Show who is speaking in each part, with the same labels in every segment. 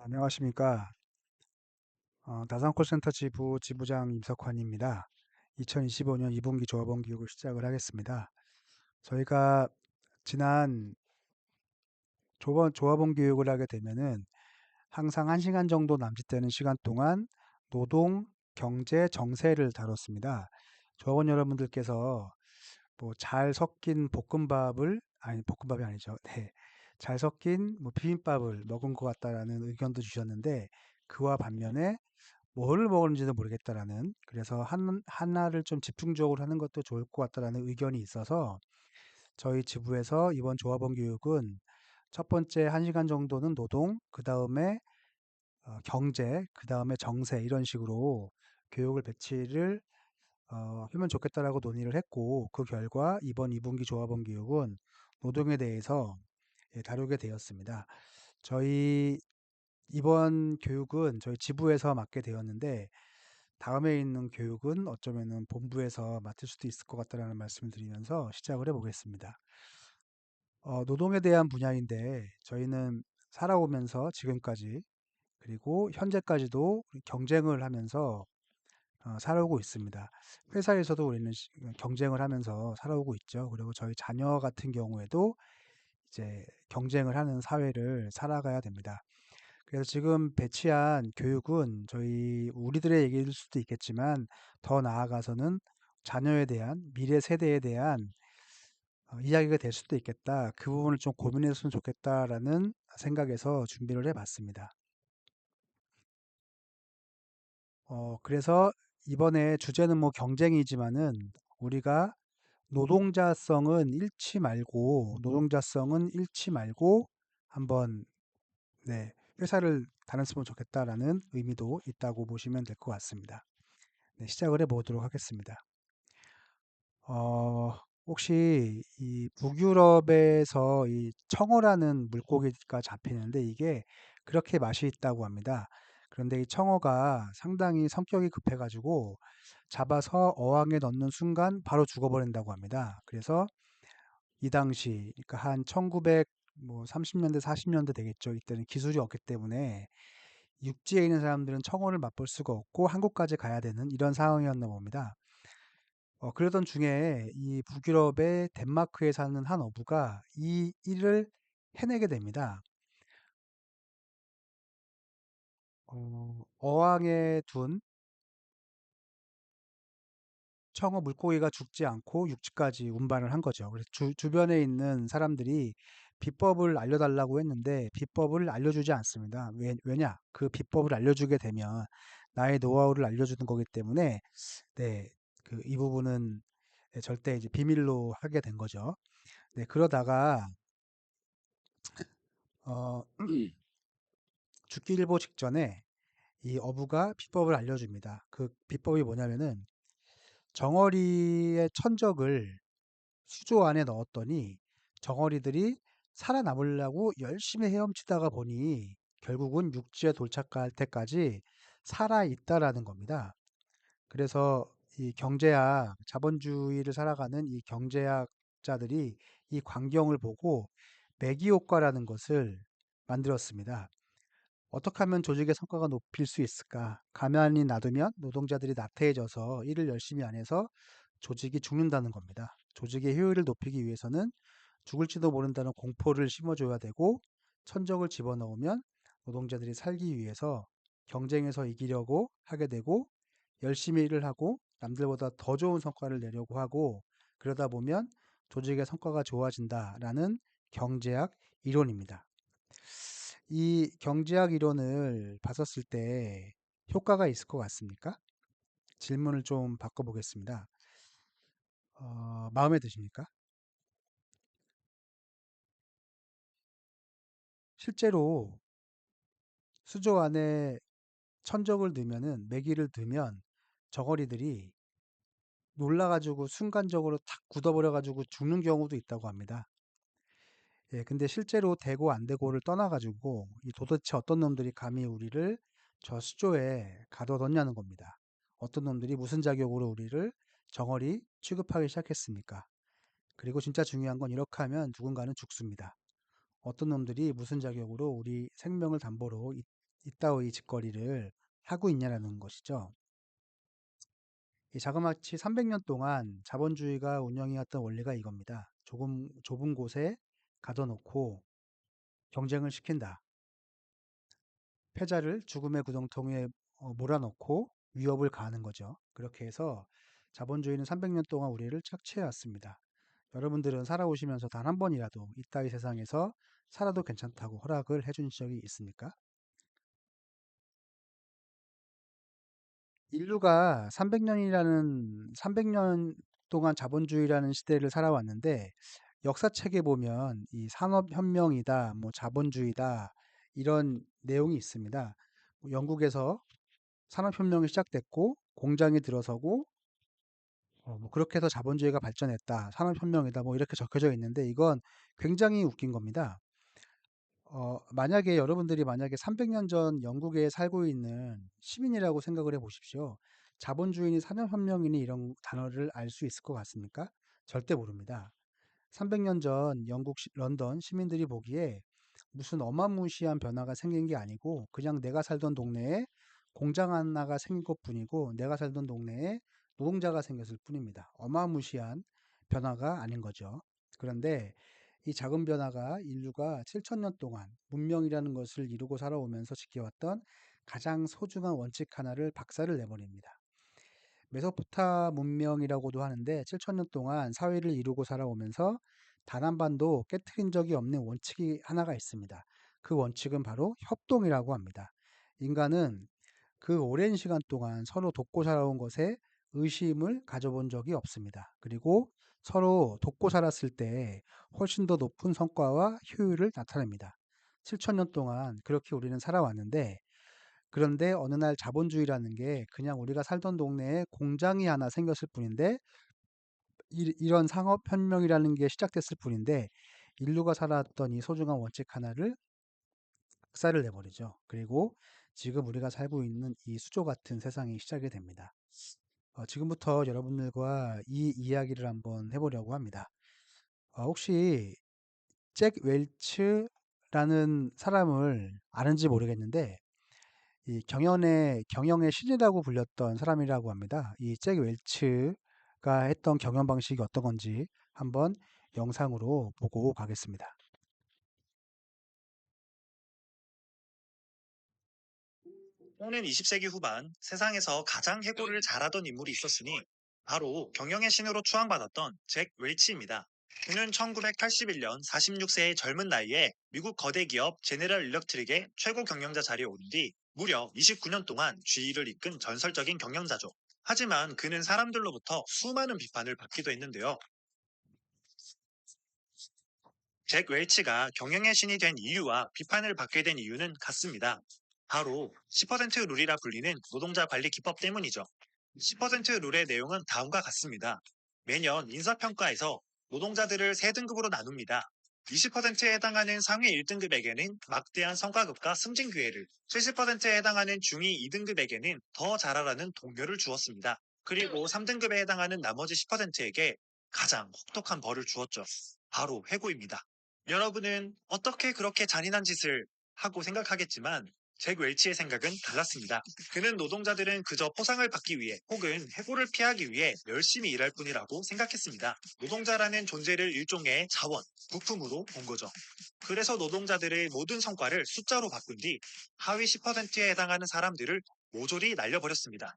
Speaker 1: 안녕하십니까. 다산콜센터 지부장 임석환입니다. 2025년 2분기 조합원 교육을 시작을 하겠습니다. 저희가 지난 조합원 교육을 하게 되면은 항상 1시간 정도 남짓되는 시간 동안 노동, 경제, 정세를 다뤘습니다. 조합원 여러분들께서 뭐 잘 섞인 볶음밥이 아니죠. 네. 잘 섞인 뭐 비빔밥을 먹은 것 같다라는 의견도 주셨는데, 그와 반면에 뭘 먹었는지도 모르겠다라는, 그래서 하나를 좀 집중적으로 하는 것도 좋을 것 같다라는 의견이 있어서 저희 지부에서 이번 조합원 교육은 첫 번째 1시간 정도는 노동, 그 다음에 경제, 그 다음에 정세, 이런 식으로 교육을 배치를 하면 좋겠다라고 논의를 했고, 그 결과 이번 2분기 조합원 교육은 노동에 대해서 다루게 되었습니다. 저희 이번 교육은 저희 지부에서 맡게 되었는데, 다음에 있는 교육은 어쩌면은 본부에서 맡을 수도 있을 것 같다라는 말씀을 드리면서 시작을 해보겠습니다. 노동에 대한 분야인데, 저희는 살아오면서 지금까지, 그리고 현재까지도 경쟁을 하면서 살아오고 있습니다. 회사에서도 우리는 경쟁을 하면서 살아오고 있죠. 그리고 저희 자녀 같은 경우에도 이제 경쟁을 하는 사회를 살아가야 됩니다. 그래서 지금 배치한 교육은 우리들의 얘기일 수도 있겠지만, 더 나아가서는 자녀에 대한, 미래 세대에 대한 이야기가 될 수도 있겠다. 그 부분을 좀 고민했으면 좋겠다라는 생각에서 준비를 해봤습니다. 그래서 이번에 주제는 뭐 경쟁이지만은, 우리가 노동자성은 잃지 말고 한번, 네, 회사를 다녔으면 좋겠다라는 의미도 있다고 보시면 될 것 같습니다. 네, 시작을 해보도록 하겠습니다. 어, 혹시 이 북유럽에서 이 청어라는 물고기가 잡히는데, 이게 그렇게 맛이 있다고 합니다. 그런데 이 청어가 상당히 성격이 급해가지고 잡아서 어항에 넣는 순간 바로 죽어버린다고 합니다. 그래서 이 당시, 그러니까 한 1930년대, 40년대 되겠죠. 이때는 기술이 없기 때문에 육지에 있는 사람들은 청어를 맛볼 수가 없고 한국까지 가야 되는 이런 상황이었나 봅니다. 그러던 중에 이 북유럽의 덴마크에 사는 한 어부가 이 일을 해내게 됩니다. 어항에 둔 청어 물고기가 죽지 않고 육지까지 운반을 한 거죠. 그래서 주변에 있는 사람들이 비법을 알려달라고 했는데 비법을 알려주지 않습니다. 왜냐? 그 비법을 알려주게 되면 나의 노하우를 알려주는 거기 때문에, 네, 이 부분은 절대 이제 비밀로 하게 된 거죠. 네, 그러다가 어, 죽기 일보 직전에 이 어부가 비법을 알려줍니다. 그 비법이 뭐냐면은, 정어리의 천적을 수조 안에 넣었더니 정어리들이 살아남으려고 열심히 헤엄치다가 보니 결국은 육지에 도착할 때까지 살아 있다라는 겁니다. 그래서 이 자본주의를 살아가는 이 경제학자들이 이 광경을 보고 매기 효과라는 것을 만들었습니다. 어떻게 하면 조직의 성과가 높일 수 있을까? 가만히 놔두면 노동자들이 나태해져서 일을 열심히 안 해서 조직이 죽는다는 겁니다. 조직의 효율을 높이기 위해서는 죽을지도 모른다는 공포를 심어줘야 되고, 천적을 집어넣으면 노동자들이 살기 위해서 경쟁에서 이기려고 하게 되고, 열심히 일을 하고 남들보다 더 좋은 성과를 내려고 하고, 그러다 보면 조직의 성과가 좋아진다라는 경제학 이론입니다. 이 경제학 이론을 봤었을 때 효과가 있을 것 같습니까? 질문을 좀 바꿔보겠습니다. 마음에 드십니까? 실제로 수조 안에 천적을 넣으면은, 메기를 넣으면 저고리들이 놀라가지고 순간적으로 탁 굳어버려가지고 죽는 경우도 있다고 합니다. 예, 근데 실제로 되고 안 되고를 떠나가지고 이 도대체 어떤 놈들이 감히 우리를 저 수조에 가둬뒀냐는 겁니다. 어떤 놈들이 무슨 자격으로 우리를 정어리 취급하기 시작했습니까? 그리고 진짜 중요한 건, 이렇게 하면 누군가는 죽습니다. 어떤 놈들이 무슨 자격으로 우리 생명을 담보로 이따의 짓거리를 하고 있냐라는 것이죠. 이 자그마치 300년 동안 자본주의가 운영해왔던 원리가 이겁니다. 조금 좁은 곳에 가둬놓고 경쟁을 시킨다. 패자를 죽음의 구덩텅이에 몰아넣고 위협을 가하는 거죠. 그렇게 해서 자본주의는 300년 동안 우리를 착취해왔습니다. 여러분들은 살아오시면서 단 한 번이라도 이따위 세상에서 살아도 괜찮다고 허락을 해준 적이 있습니까? 인류가 300년 동안 자본주의라는 시대를 살아왔는데 역사책에 보면 이 산업혁명이다, 뭐 자본주의다 이런 내용이 있습니다. 뭐 영국에서 산업혁명이 시작됐고 공장이 들어서고 뭐 그렇게 해서 자본주의가 발전했다, 산업혁명이다 뭐 이렇게 적혀져 있는데 이건 굉장히 웃긴 겁니다. 만약에 여러분들이 만약에 300년 전 영국에 살고 있는 시민이라고 생각을 해 보십시오. 자본주의니 산업혁명이니 이런 단어를 알 수 있을 것 같습니까? 절대 모릅니다. 300년 전 영국 런던 시민들이 보기에 무슨 어마무시한 변화가 생긴 게 아니고 그냥 내가 살던 동네에 공장 하나가 생긴 것뿐이고 내가 살던 동네에 노동자가 생겼을 뿐입니다. 어마무시한 변화가 아닌 거죠. 그런데 이 작은 변화가 인류가 7천년 동안 문명이라는 것을 이루고 살아오면서 지켜왔던 가장 소중한 원칙 하나를 박살을 내버립니다. 메소포타 문명이라고도 하는데 7천년 동안 사회를 이루고 살아오면서 단 한 번도 깨트린 적이 없는 원칙이 하나가 있습니다. 그 원칙은 바로 협동이라고 합니다. 인간은 그 오랜 시간 동안 서로 돕고 살아온 것에 의심을 가져본 적이 없습니다. 그리고 서로 돕고 살았을 때 훨씬 더 높은 성과와 효율을 나타냅니다. 7천년 동안 그렇게 우리는 살아왔는데 그런데 어느 날 자본주의라는 게 그냥 우리가 살던 동네에 공장이 하나 생겼을 뿐인데 이런 상업혁명이라는 게 시작됐을 뿐인데 인류가 살아왔던 이 소중한 원칙 하나를 박살을 내버리죠. 그리고 지금 우리가 살고 있는 이 수조 같은 세상이 시작이 됩니다. 지금부터 여러분들과 이 이야기를 한번 해보려고 합니다. 혹시 잭 웰츠라는 사람을 아는지 모르겠는데 이 경영의 신이라고 불렸던 사람이라고 합니다. 이 잭 웰츠가 했던 경영 방식이 어떤 건지 한번 영상으로 보고 가겠습니다.
Speaker 2: 오는 20세기 후반 세상에서 가장 해고를 잘하던 인물이 있었으니 바로 경영의 신으로 추앙받았던 잭 웰치입니다. 그는 1981년 46세의 젊은 나이에 미국 거대 기업 제네럴 일렉트릭의 최고 경영자 자리에 오른 뒤 무려 29년 동안 GE를 이끈 전설적인 경영자죠. 하지만 그는 사람들로부터 수많은 비판을 받기도 했는데요. 잭 웰치가 경영의 신이 된 이유와 비판을 받게 된 이유는 같습니다. 바로 10% 룰이라 불리는 노동자 관리 기법 때문이죠. 10% 룰의 내용은 다음과 같습니다. 매년 인사평가에서 노동자들을 3등급으로 나눕니다. 20%에 해당하는 상위 1등급에게는 막대한 성과급과 승진 기회를, 70%에 해당하는 중위 2등급에게는 더 잘하라는 동료를 주었습니다. 그리고 3등급에 해당하는 나머지 10%에게 가장 혹독한 벌을 주었죠. 바로 해고입니다. 여러분은 어떻게 그렇게 잔인한 짓을 하고 생각하겠지만 잭 웰치의 생각은 달랐습니다. 그는 노동자들은 그저 포상을 받기 위해 혹은 해고를 피하기 위해 열심히 일할 뿐이라고 생각했습니다. 노동자라는 존재를 일종의 자원, 부품으로 본 거죠. 그래서 노동자들의 모든 성과를 숫자로 바꾼 뒤 하위 10%에 해당하는 사람들을 모조리 날려버렸습니다.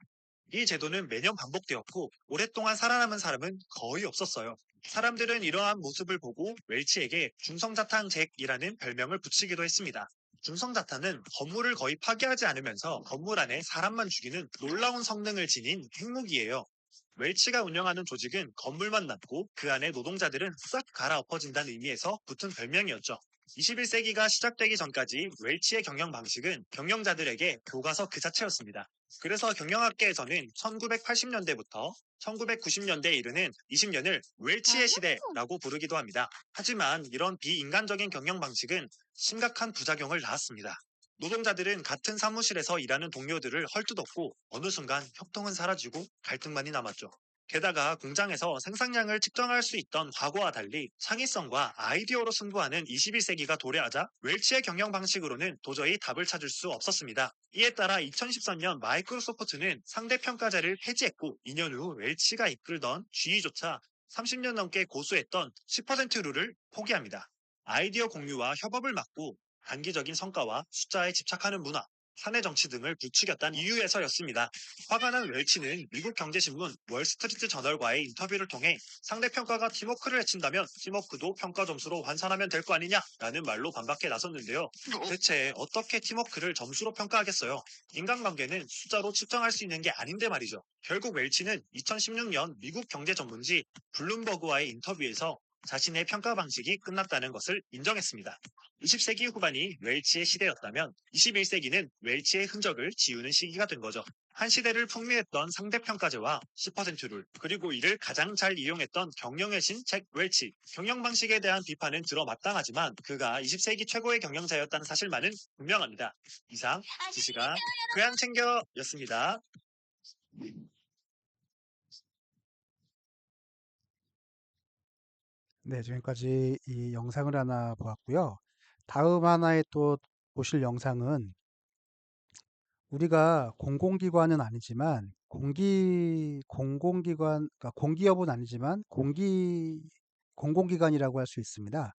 Speaker 2: 이 제도는 매년 반복되었고 오랫동안 살아남은 사람은 거의 없었어요. 사람들은 이러한 모습을 보고 웰치에게 중성자탄 잭이라는 별명을 붙이기도 했습니다. 중성자탄은 건물을 거의 파괴하지 않으면서 건물 안에 사람만 죽이는 놀라운 성능을 지닌 핵무기예요. 웰치가 운영하는 조직은 건물만 남고 그 안에 노동자들은 싹 갈아엎어진다는 의미에서 붙은 별명이었죠. 21세기가 시작되기 전까지 웰치의 경영 방식은 경영자들에게 교과서 그 자체였습니다. 그래서 경영학계에서는 1980년대부터 1990년대에 이르는 20년을 웰치의 시대라고 부르기도 합니다. 하지만 이런 비인간적인 경영 방식은 심각한 부작용을 낳았습니다. 노동자들은 같은 사무실에서 일하는 동료들을 헐뜯었고 어느 순간 협동은 사라지고 갈등만이 남았죠. 게다가 공장에서 생산량을 측정할 수 있던 과거와 달리 창의성과 아이디어로 승부하는 21세기가 도래하자 웰치의 경영 방식으로는 도저히 답을 찾을 수 없었습니다. 이에 따라 2013년 마이크로소프트는 상대평가제를 폐지했고 2년 후 웰치가 이끌던 GE조차 30년 넘게 고수했던 10% 룰을 포기합니다. 아이디어 공유와 협업을 막고 단기적인 성과와 숫자에 집착하는 문화, 사내 정치 등을 부추겼다는 이유에서였습니다. 화가 난 웰치는 미국 경제신문 월스트리트 저널과의 인터뷰를 통해 상대평가가 팀워크를 해친다면 팀워크도 평가 점수로 환산하면 될 거 아니냐라는 말로 반박해 나섰는데요. 대체 어떻게 팀워크를 점수로 평가하겠어요? 인간관계는 숫자로 측정할 수 있는 게 아닌데 말이죠. 결국 웰치는 2016년 미국 경제 전문지 블룸버그와의 인터뷰에서 자신의 평가 방식이 끝났다는 것을 인정했습니다. 20세기 후반이 웰치의 시대였다면 21세기는 웰치의 흔적을 지우는 시기가 된 거죠. 한 시대를 풍미했던 상대평가제와 10%룰, 그리고 이를 가장 잘 이용했던 경영의 신 잭 웰치. 경영 방식에 대한 비판은 들어마땅하지만 그가 20세기 최고의 경영자였다는 사실만은 분명합니다. 이상 지시가 교양 챙겨였습니다.
Speaker 1: 네, 지금까지 이 영상을 하나 보았고요. 다음 하나에 또 보실 영상은 우리가 공공기관은 아니지만 공공기관, 그러니까 공기업은 아니지만 공공기관이라고 할 수 있습니다.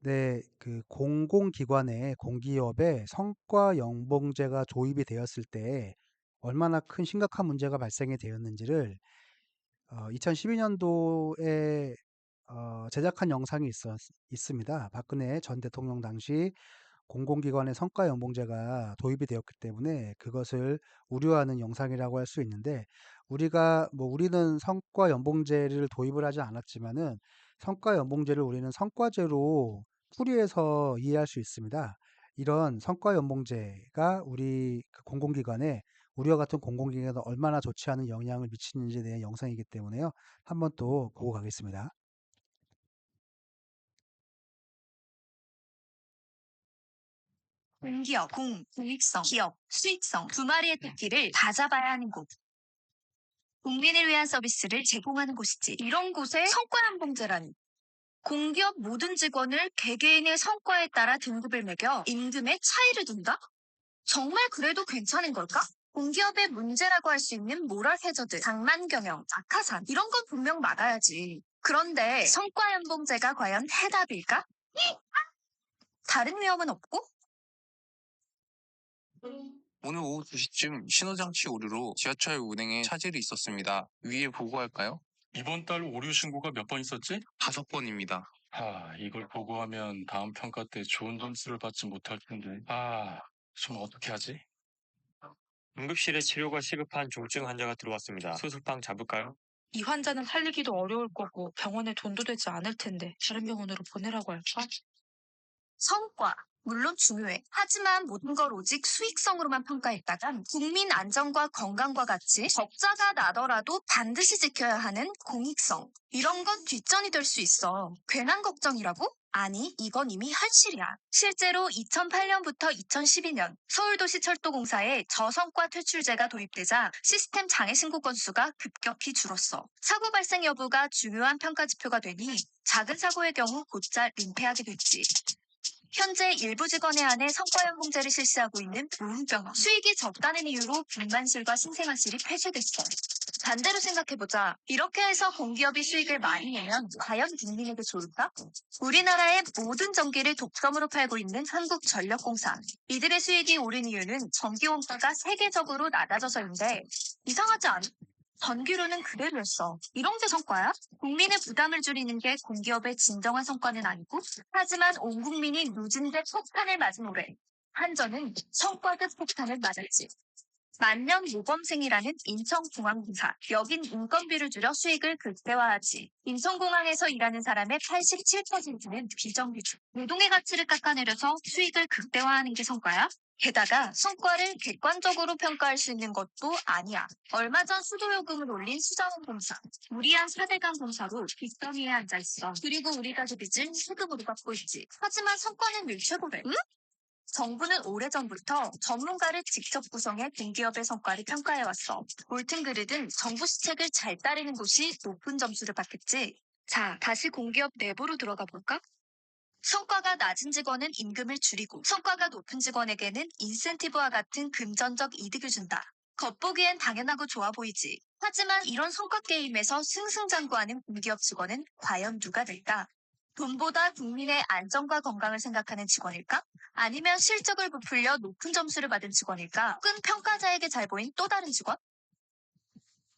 Speaker 1: 네, 그 공공기관에 공기업에 성과 연봉제가 도입이 되었을 때 얼마나 큰 심각한 문제가 발생이 되었는지를 2012년도에 제작한 영상이 있습니다. 박근혜 전 대통령 당시 공공기관의 성과연봉제가 도입이 되었기 때문에 그것을 우려하는 영상이라고 할 수 있는데 우리는 성과연봉제를 도입을 하지 않았지만은 성과연봉제를 우리는 성과제로 풀이해서 이해할 수 있습니다. 이런 성과연봉제가 우리 그 공공기관에 우리와 같은 공공기관에 얼마나 좋지 않은 영향을 미치는지에 대한 영상이기 때문에요. 한번 또 보고 가겠습니다.
Speaker 3: 공기업, 공익성, 기업, 수익성 두 마리의 토끼를 다 잡아야 하는 곳. 국민을 위한 서비스를 제공하는 곳이지. 이런 곳에 성과연봉제라니. 공기업 모든 직원을 개개인의 성과에 따라 등급을 매겨 임금에 차이를 둔다? 정말 그래도 괜찮은 걸까? 공기업의 문제라고 할 수 있는 모럴 해저드, 장만 경영, 낙하산 이런 건 분명 막아야지. 그런데 성과연봉제가 과연 해답일까? 다른 위험은 없고?
Speaker 4: 오늘 오후 2시쯤 신호장치 오류로 지하철 운행에 차질이 있었습니다. 위에 보고할까요?
Speaker 5: 이번 달 오류 신고가 몇 번 있었지?
Speaker 4: 5번입니다.
Speaker 5: 이걸 보고하면 다음 평가 때 좋은 점수를 받지 못할 텐데. 좀 어떻게 하지?
Speaker 6: 응급실에 치료가 시급한 중증 환자가 들어왔습니다. 수술방 잡을까요?
Speaker 7: 이 환자는 살리기도 어려울 거고 병원에 돈도 되지 않을 텐데 다른 병원으로 보내라고 할까?
Speaker 3: 성과, 물론 중요해. 하지만 모든 걸 오직 수익성으로만 평가했다간 국민 안전과 건강과 같이 적자가 나더라도 반드시 지켜야 하는 공익성. 이런 건 뒷전이 될 수 있어. 괜한 걱정이라고? 아니, 이건 이미 현실이야. 실제로 2008년부터 2012년 서울도시철도공사에 저성과 퇴출제가 도입되자 시스템 장애 신고 건수가 급격히 줄었어. 사고 발생 여부가 중요한 평가 지표가 되니 작은 사고의 경우 곧잘 은폐하게 됐지. 현재 일부 직원에 한해 성과연봉제를 실시하고 있는 보훈병원. 수익이 적다는 이유로 분만실과 신생아실이 폐쇄됐어. 반대로 생각해보자. 이렇게 해서 공기업이 수익을 많이 내면 과연 국민에게 좋을까? 우리나라의 모든 전기를 독점으로 팔고 있는 한국전력공사. 이들의 수익이 오른 이유는 전기 원가가 세계적으로 낮아져서인데 이상하지 않아? 전기료는 그대로였어. 이런 게 성과야? 국민의 부담을 줄이는 게 공기업의 진정한 성과는 아니고, 하지만 온 국민이 누진대 폭탄을 맞은 올해 한전은 성과급 폭탄을 맞았지. 만년 모범생이라는 인천공항공사. 여긴 인건비를 줄여 수익을 극대화하지. 인천공항에서 일하는 사람의 87%는 비정규직. 노동의 가치를 깎아내려서 수익을 극대화하는 게 성과야? 게다가 성과를 객관적으로 평가할 수 있는 것도 아니야. 얼마 전 수도요금을 올린 수자원공사. 무리한 4대강 공사로 빚더미에 앉아있어. 그리고 우리가 그 빚을 세금으로 갚고 있지. 하지만 성과는 늘 최고래. 응? 정부는 오래전부터 전문가를 직접 구성해 공기업의 성과를 평가해왔어. 옳든 그르든 정부 시책을 잘 따르는 곳이 높은 점수를 받겠지. 자, 다시 공기업 내부로 들어가 볼까? 성과가 낮은 직원은 임금을 줄이고 성과가 높은 직원에게는 인센티브와 같은 금전적 이득을 준다. 겉보기엔 당연하고 좋아 보이지. 하지만 이런 성과 게임에서 승승장구하는 공기업 직원은 과연 누가 될까? 돈보다 국민의 안전과 건강을 생각하는 직원일까? 아니면 실적을 부풀려 높은 점수를 받은 직원일까? 혹은 평가자에게 잘 보인 또 다른 직원?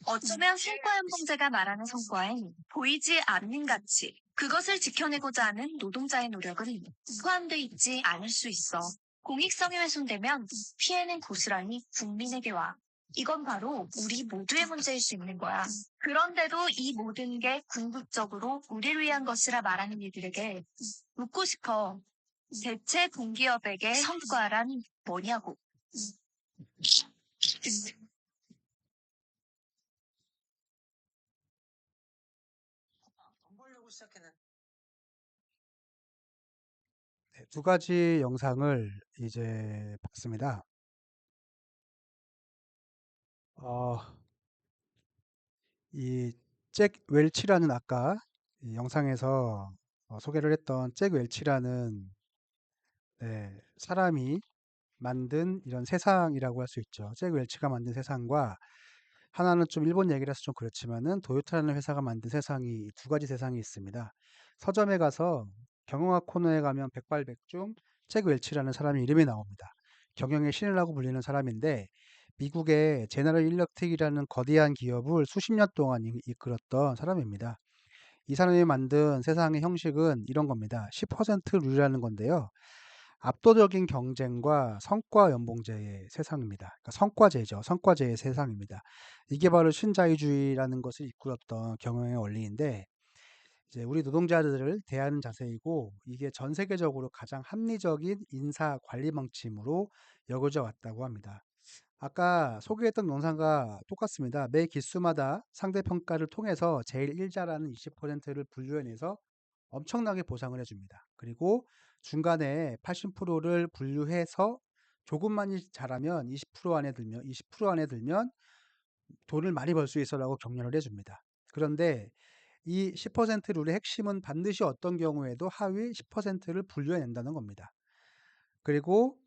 Speaker 3: 어쩌면 성과연봉제가 말하는 성과엔 보이지 않는 가치, 그것을 지켜내고자 하는 노동자의 노력은 포함돼 있지 않을 수 있어. 공익성이 훼손되면 피해는 고스란히 국민에게 와. 이건 바로 우리 모두의 문제일 수 있는 거야. 그런데도 이 모든 게 궁극적으로 우리를 위한 것이라 말하는 이들에게 묻고 싶어. 대체 공기업에게 성과란 뭐냐고.
Speaker 1: 네, 두 가지 영상을 이제 봤습니다. 어, 이 잭 웰치라는 아까 이 영상에서 소개를 했던 잭 웰치라는 사람이 만든 이런 세상이라고 할 수 있죠. 잭 웰치가 만든 세상과 하나는 좀 일본 얘기라서 좀 그렇지만은 도요타라는 회사가 만든 세상이 두 가지 세상이 있습니다. 서점에 가서 경영학 코너에 가면 백발백중 잭 웰치라는 사람의 이름이 나옵니다. 경영의 신이라고 불리는 사람인데 미국의 제너럴 일렉트릭이라는 거대한 기업을 수십 년 동안 이끌었던 사람입니다. 이 사람이 만든 세상의 형식은 이런 겁니다. 10% 룰이라는 건데요. 압도적인 경쟁과 성과 연봉제의 세상입니다. 그러니까 성과제죠. 성과제의 세상입니다. 이게 바로 신자유주의라는 것을 이끌었던 경영의 원리인데 이제 우리 노동자들을 대하는 자세이고 이게 전 세계적으로 가장 합리적인 인사 관리 방침으로 여겨져 왔다고 합니다. 아까 소개했던 영상과 똑같습니다. 매 기수마다 상대 평가를 통해서 제일 일자라는 20%를 분류해내서 엄청나게 보상을 해줍니다. 그리고 중간에 80%를 분류해서 조금만 잘하면 20% 안에 들면 20% 안에 들면 돈을 많이 벌 수 있어라고 격려를 해줍니다. 그런데 이 10% 룰의 핵심은 반드시 어떤 경우에도 하위 10%를 분류해낸다는 겁니다. 그리고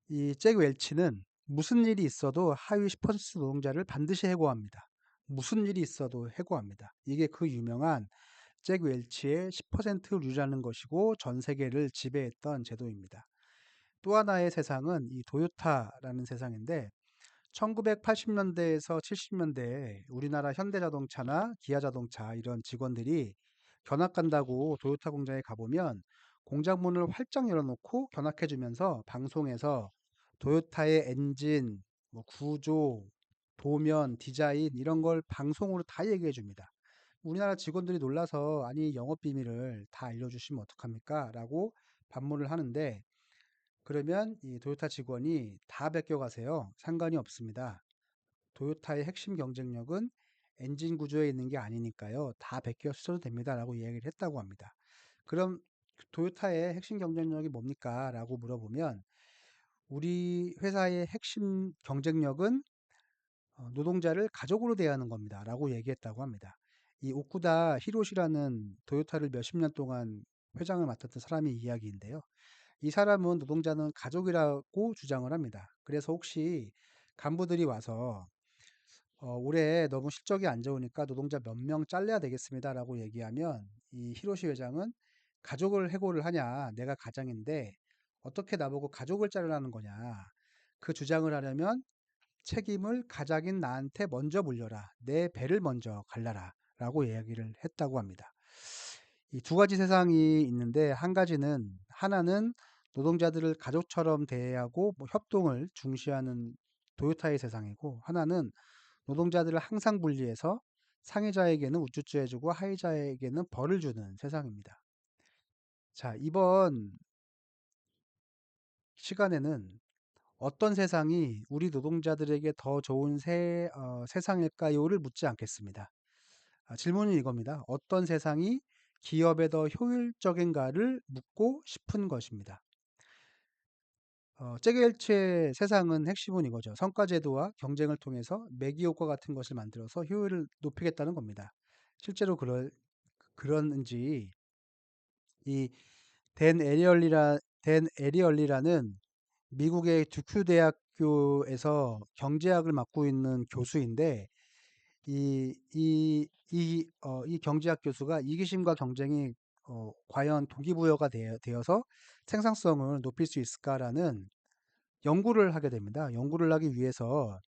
Speaker 1: 이 잭 웰치는 무슨 일이 있어도 하위 10% 노동자를 반드시 해고합니다. 무슨 일이 있어도 해고합니다. 이게 그 유명한 잭 웰치의 10% 룰이라는 것이고 전 세계를 지배했던 제도입니다. 또 하나의 세상은 이 도요타라는 세상인데 1980년대에서 70년대에 우리나라 현대자동차나 기아자동차 이런 직원들이 견학 간다고 도요타 공장에 가보면 공장 문을 활짝 열어놓고 견학해주면서 방송에서 도요타의 엔진, 뭐 구조, 도면, 디자인 이런 걸 방송으로 다 얘기해 줍니다. 우리나라 직원들이 놀라서 아니 영업 비밀을 다 알려주시면 어떡합니까? 라고 반문을 하는데 그러면 이 도요타 직원이 다 베껴가세요. 상관이 없습니다. 도요타의 핵심 경쟁력은 엔진 구조에 있는 게 아니니까요. 다 베껴 쓰셔도 됩니다. 라고 이야기를 했다고 합니다. 그럼 도요타의 핵심 경쟁력이 뭡니까? 라고 물어보면 우리 회사의 핵심 경쟁력은 노동자를 가족으로 대하는 겁니다. 라고 얘기했다고 합니다. 이 오쿠다 히로시라는 도요타를 몇십 년 동안 회장을 맡았던 사람의 이야기인데요. 이 사람은 노동자는 가족이라고 주장을 합니다. 그래서 혹시 간부들이 와서 올해 너무 실적이 안 좋으니까 노동자 몇 명 잘라야 되겠습니다라고 얘기하면 이 히로시 회장은 가족을 해고를 하냐? 내가 가장인데 어떻게 나보고 가족을 자르라는 거냐? 그 주장을 하려면 책임을 가장인 나한테 먼저 물려라. 내 배를 먼저 갈라라. 라고 이야기를 했다고 합니다. 이 두 가지 세상이 있는데 한 가지는 하나는 노동자들을 가족처럼 대하고 뭐 협동을 중시하는 도요타의 세상이고 하나는 노동자들을 항상 분리해서 상위자에게는 우쭈쭈 해주고 하위자에게는 벌을 주는 세상입니다. 자, 이번 시간에는 어떤 세상이 우리 노동자들에게 더 좋은 세상일까요를 묻지 않겠습니다. 질문은 이겁니다. 어떤 세상이 기업에 더 효율적인가를 묻고 싶은 것입니다. 잭웰치의 세상은 핵심은 이거죠. 성과제도와 경쟁을 통해서 매기효과 같은 것을 만들어서 효율을 높이겠다는 겁니다. 실제로 그런지 이 댄 에리얼리라는 미국의 듀큐 대학교에서 경제학을 맡고 있는 교수인데 이 경제학 교수가 이기심과 경쟁이 과연 동기부여가 되어서 생산성을 높일 수 있을까라는 연구를 하게 됩니다. 연구를 하기 위해서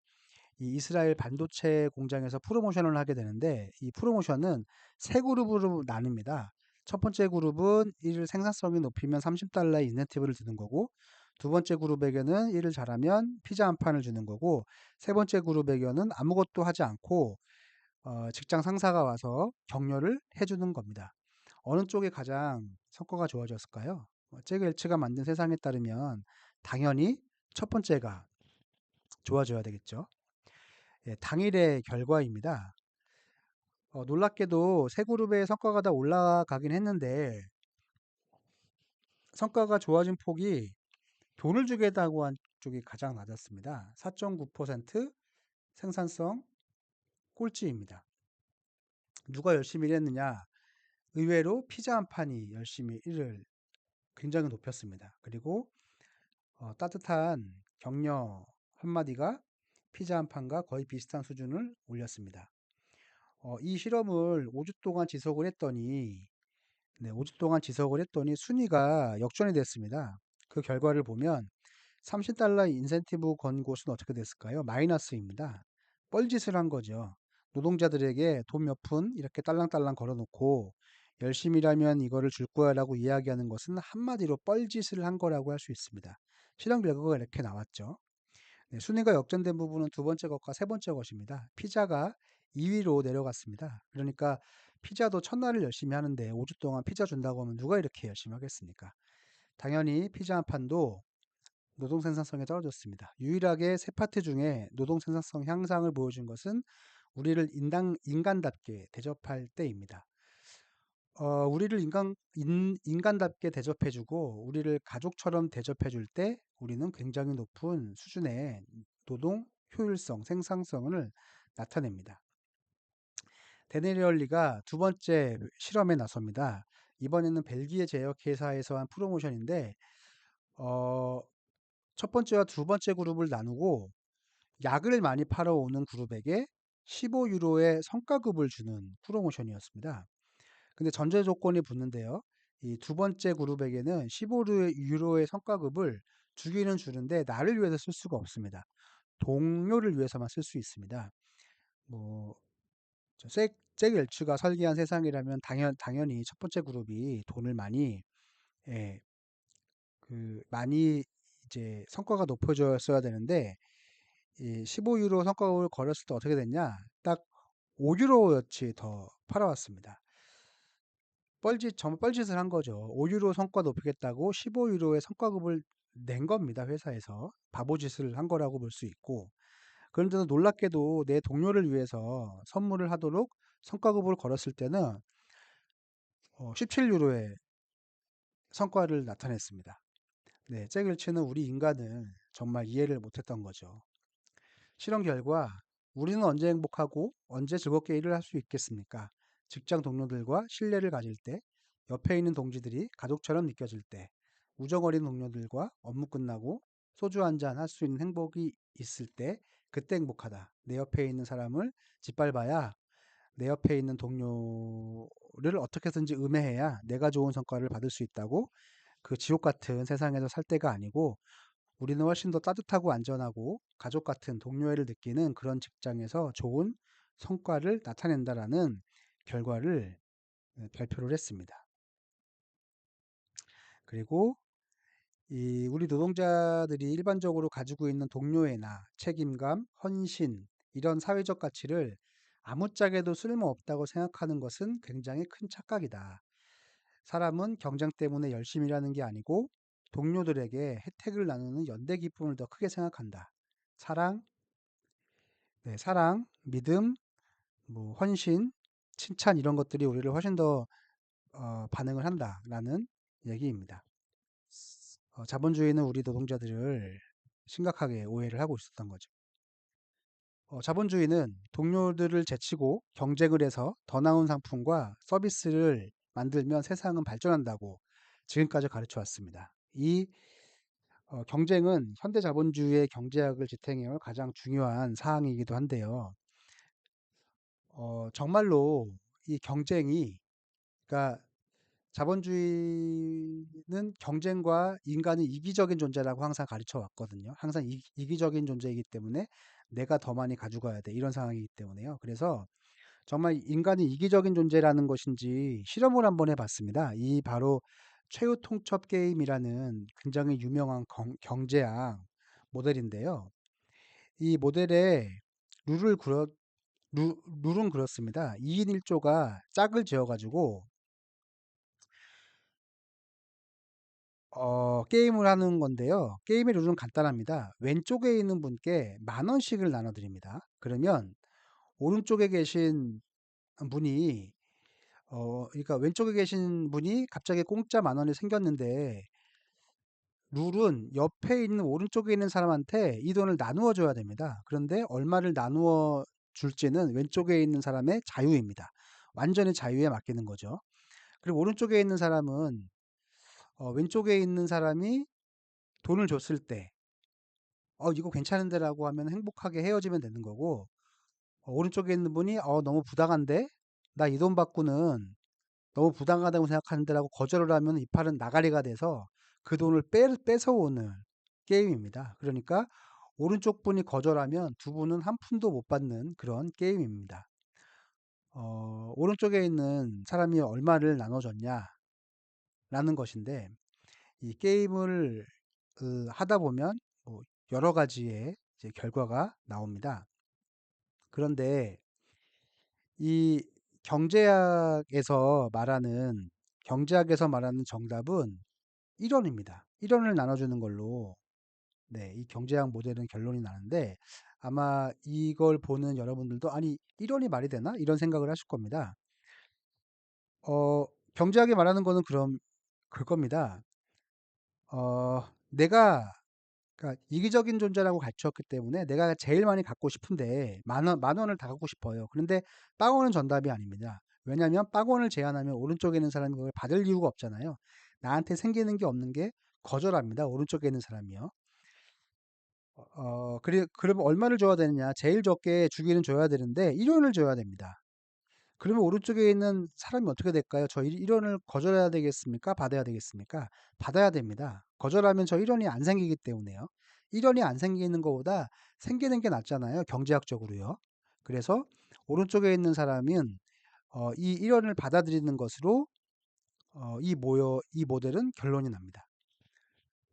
Speaker 1: 이 이스라엘 반도체 공장에서 프로모션을 하게 되는데 이 프로모션은 세 그룹으로 나뉩니다. 첫 번째 그룹은 이를 생산성이 높이면 $30의 인센티브를 주는 거고, 두 번째 그룹에게는 일을 잘하면 피자 한 판을 주는 거고, 세 번째 그룹에게는 아무것도 하지 않고 직장 상사가 와서 격려를 해주는 겁니다. 어느 쪽이 가장 성과가 좋아졌을까요? 잭 웰치가 만든 세상에 따르면 당연히 첫 번째가 좋아져야 되겠죠. 예, 당일의 결과입니다. 놀랍게도 세 그룹의 성과가 다 올라가긴 했는데 성과가 좋아진 폭이 돈을 주겠다고 한 쪽이 가장 낮았습니다. 4.9% 생산성 꼴찌입니다. 누가 열심히 일했느냐? 의외로 피자 한 판이 열심히 일을 굉장히 높였습니다. 그리고 따뜻한 격려 한마디가 피자 한 판과 거의 비슷한 수준을 올렸습니다. 이 실험을 5주 동안 지속을 했더니 5주 동안 지속을 했더니 순위가 역전이 됐습니다. 그 결과를 보면 $30 인센티브 건 곳은 어떻게 됐을까요? 마이너스입니다. 뻘짓을 한 거죠. 노동자들에게 돈 몇 푼 이렇게 딸랑딸랑 걸어놓고 열심히 일하면 이거를 줄 거야 라고 이야기하는 것은 한마디로 뻘짓을 한 거라고 할 수 있습니다. 실험 결과가 이렇게 나왔죠. 네, 순위가 역전된 부분은 두 번째 것과 세 번째 것입니다. 피자가 2위로 내려갔습니다. 그러니까 피자도 첫날을 열심히 하는데 5주 동안 피자 준다고 하면 누가 이렇게 열심히 하겠습니까? 당연히 피자 한 판도 노동 생산성이 떨어졌습니다. 유일하게 세 파트 중에 노동 생산성 향상을 보여준 것은 우리를 인간답게 대접할 때입니다. 우리를 인간답게 대접해주고 우리를 가족처럼 대접해줄 때 우리는 굉장히 높은 수준의 노동 효율성, 생산성을 나타냅니다. 데네리얼리가 두 번째 실험에 나섭니다. 이번에는 벨기에 제약회사에서 한 프로모션인데 첫 번째와 두 번째 그룹을 나누고 약을 많이 팔아오는 그룹에게 15유로의 성과급을 주는 프로모션이었습니다. 근데 전제 조건이 붙는데요. 이 두 번째 그룹에게는 15유로의 성과급을 주기는 주는데 나를 위해서 쓸 수가 없습니다. 동료를 위해서만 쓸 수 있습니다. 뭐 잭 웰츠가 설계한 세상이라면 당연히 첫 번째 그룹이 돈을 많이 예, 많이 이제 성과가 높아졌어야 되는데 이 15유로 성과급을 걸었을 때 어떻게 됐냐? 딱 5유로어치 더 팔아왔습니다. 정말 뻘짓을 한 거죠. 5유로 성과 높이겠다고 15유로의 성과급을 낸 겁니다. 회사에서. 바보짓을 한 거라고 볼 수 있고. 그런데도 놀랍게도 내 동료를 위해서 선물을 하도록 성과급을 걸었을 때는 17유로의 성과를 나타냈습니다. 네, 잭 웰치는 우리 인간을 정말 이해를 못했던 거죠. 실험 결과 우리는 언제 행복하고 언제 즐겁게 일을 할 수 있겠습니까? 직장 동료들과 신뢰를 가질 때, 옆에 있는 동지들이 가족처럼 느껴질 때, 우정 어린 동료들과 업무 끝나고 소주 한잔 할 수 있는 행복이 있을 때, 그때 행복하다. 내 옆에 있는 사람을 짓밟아야 내 옆에 있는 동료를 어떻게든지 음해해야 내가 좋은 성과를 받을 수 있다고 그 지옥 같은 세상에서 살 때가 아니고 우리는 훨씬 더 따뜻하고 안전하고 가족 같은 동료애를 느끼는 그런 직장에서 좋은 성과를 나타낸다라는 결과를 발표를 했습니다. 그리고 우리 노동자들이 일반적으로 가지고 있는 동료애나 책임감, 헌신 이런 사회적 가치를 아무짝에도 쓸모없다고 생각하는 것은 굉장히 큰 착각이다. 사람은 경쟁 때문에 열심히 일하는 게 아니고 동료들에게 혜택을 나누는 연대 기쁨을 더 크게 생각한다. 사랑, 사랑, 믿음, 뭐 헌신, 칭찬 이런 것들이 우리를 훨씬 더 반응을 한다라는 얘기입니다. 자본주의는 우리 노동자들을 심각하게 오해를 하고 있었던 거죠. 자본주의는 동료들을 제치고 경쟁을 해서 더 나은 상품과 서비스를 만들면 세상은 발전한다고 지금까지 가르쳐 왔습니다. 이 경쟁은 현대 자본주의의 경제학을 지탱해올 가장 중요한 사항이기도 한데요. 정말로 이 경쟁이, 그러니까 자본주의는 경쟁과 인간이 이기적인 존재라고 항상 가르쳐 왔거든요. 항상 이기적인 존재이기 때문에 내가 더 많이 가져가야 돼. 이런 상황이기 때문에요. 그래서 정말 인간이 이기적인 존재라는 것인지 실험을 한번 해봤습니다. 이 바로 최후 통첩 게임이라는 굉장히 유명한 경제학 모델인데요. 이 모델의 룰을 룰은 그렇습니다. 2인 1조가 짝을 지어가지고 게임을 하는 건데요. 게임의 룰은 간단합니다. 왼쪽에 있는 분께 10,000원씩을 나눠드립니다. 그러면 오른쪽에 계신 분이 그러니까 왼쪽에 계신 분이 갑자기 공짜 10,000원이 생겼는데 룰은 옆에 있는 오른쪽에 있는 사람한테 이 돈을 나누어 줘야 됩니다. 그런데 얼마를 나누어 줄지는 왼쪽에 있는 사람의 자유입니다. 완전히 자유에 맡기는 거죠. 그리고 오른쪽에 있는 사람은 왼쪽에 있는 사람이 돈을 줬을 때 이거 괜찮은데라고 하면 행복하게 헤어지면 되는 거고, 오른쪽에 있는 분이 너무 부당한데 나 이 돈 받고는 너무 부당하다고 생각하는데라고 거절을 하면 이 팔은 나가리가 돼서 그 돈을 뺏어오는 게임입니다. 그러니까 오른쪽 분이 거절하면 두 분은 한 푼도 못 받는 그런 게임입니다. 오른쪽에 있는 사람이 얼마를 나눠줬냐라는 것인데, 이 게임을 하다 보면 뭐 여러 가지의 이제 결과가 나옵니다. 그런데 이 경제학에서 말하는 정답은 1원입니다. 1원을 나눠주는 걸로, 네, 이 경제학 모델은 결론이 나는데, 아마 이걸 보는 여러분들도 아니 1원이 말이 되나? 이런 생각을 하실 겁니다. 경제학이 말하는 거는 그럼 그겁니다. 내가, 그러니까 이기적인 존재라고 가르쳤기 때문에 내가 제일 많이 갖고 싶은데 만 원을 다 갖고 싶어요. 그런데 빵원은 정답이 아닙니다. 왜냐하면 빵원을 제한하면 오른쪽에 있는 사람이 그걸 받을 이유가 없잖아요. 나한테 생기는 게 없는 게 거절합니다. 오른쪽에 있는 사람이요. 그러면 얼마를 줘야 되느냐? 제일 적게 주기는 줘야 되는데 1원을 줘야 됩니다. 그러면 오른쪽에 있는 사람이 어떻게 될까요? 저 1원을 거절해야 되겠습니까? 받아야 되겠습니까? 받아야 됩니다. 거절하면 저 1원이 안 생기기 때문에요. 1원이 안 생기는 것보다 생기는 게 낫잖아요. 경제학적으로요. 그래서 오른쪽에 있는 사람은 이 1원을 받아들이는 것으로 이 모델은 결론이 납니다.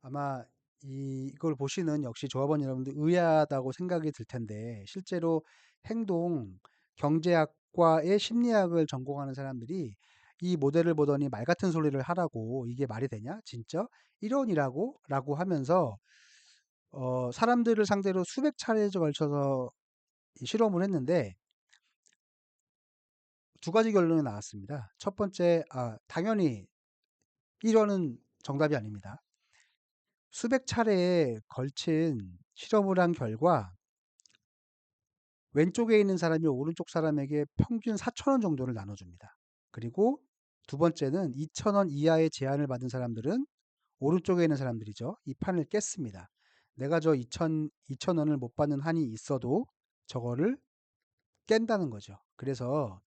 Speaker 1: 아마 이걸 보시는 역시 조합원 여러분들 의아하다고 생각이 들 텐데, 실제로 행동 경제학과의 심리학을 전공하는 사람들이 이 모델을 보더니 말 같은 소리를 하라고, 이게 말이 되냐 진짜 1원이라고 라고 하면서 사람들을 상대로 수백 차례에 걸쳐서 이 실험을 했는데 두 가지 결론이 나왔습니다. 첫 번째, 당연히 1원은 정답이 아닙니다. 수백 차례에 걸친 실험을 한 결과 왼쪽에 있는 사람이 오른쪽 사람에게 평균 4,000원 정도를 나눠줍니다. 그리고 두 번째는 2,000원 이하의 제한을 받은 사람들은 오른쪽에 있는 사람들이죠. 이 판을 깼습니다. 내가 저 2,000원을 못 받는 한이 있어도 저거를 깬다는 거죠. 그래서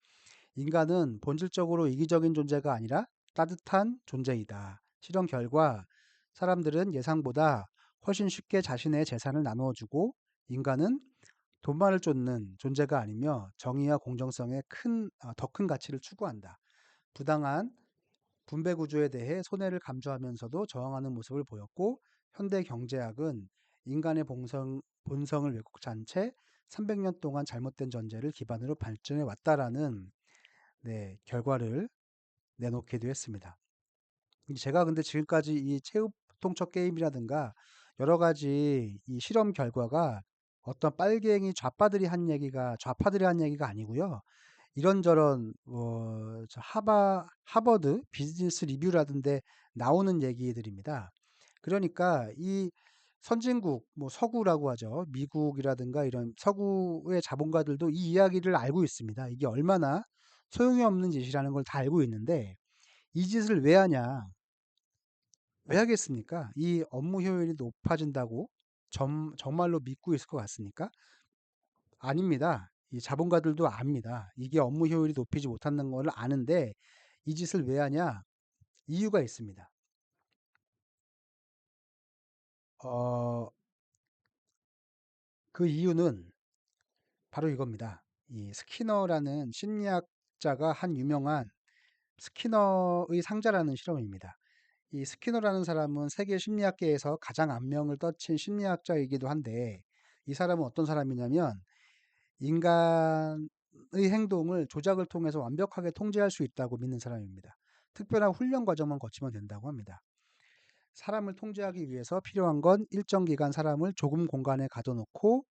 Speaker 1: 인간은 본질적으로 이기적인 존재가 아니라 따뜻한 존재이다. 실험 결과 사람들은 예상보다 훨씬 쉽게 자신의 재산을 나누어주고, 인간은 돈만을 쫓는 존재가 아니며 정의와 공정성에 더 큰 가치를 추구한다. 부당한 분배 구조에 대해 손해를 감수하면서도 저항하는 모습을 보였고, 현대 경제학은 인간의 본성을 왜곡한 채 300년 동안 잘못된 전제를 기반으로 발전해 왔다라는, 네, 결과를 내놓기도 했습니다. 제가 근데 지금까지 이 체육 통첩 게임이라든가 여러 가지 이 실험 결과가 어떤 빨갱이 좌파들이 한 얘기가 아니고요. 이런저런 하버드 비즈니스 리뷰라던데 나오는 얘기들입니다. 그러니까 이 선진국, 뭐 서구라고 하죠. 미국이라든가 이런 서구의 자본가들도 이 이야기를 알고 있습니다. 이게 얼마나 소용이 없는 짓이라는 걸 다 알고 있는데 이 짓을 왜 하냐? 왜 하겠습니까? 이 업무 효율이 높아진다고 정말로 믿고 있을 것 같습니까? 아닙니다. 이 자본가들도 압니다. 이게 업무 효율이 높이지 못한다는 걸 아는데 이 짓을 왜 하냐? 이유가 있습니다. 어, 그 이유는 바로 이겁니다. 이 스키너라는 심리학자가 한 유명한 스키너의 상자라는 실험입니다. 이 스키너라는 사람은 세계 심리학계에서 가장 악명을 떨친 심리학자이기도 한데 이 사람은 어떤 사람이냐면 인간의 행동을 조작을 통해서 완벽하게 통제할 수 있다고 믿는 사람입니다. 특별한 훈련 과정만 거치면 된다고 합니다. 사람을 통제하기 위해서 필요한 건 일정 기간 사람을 좁은 공간에 가둬놓고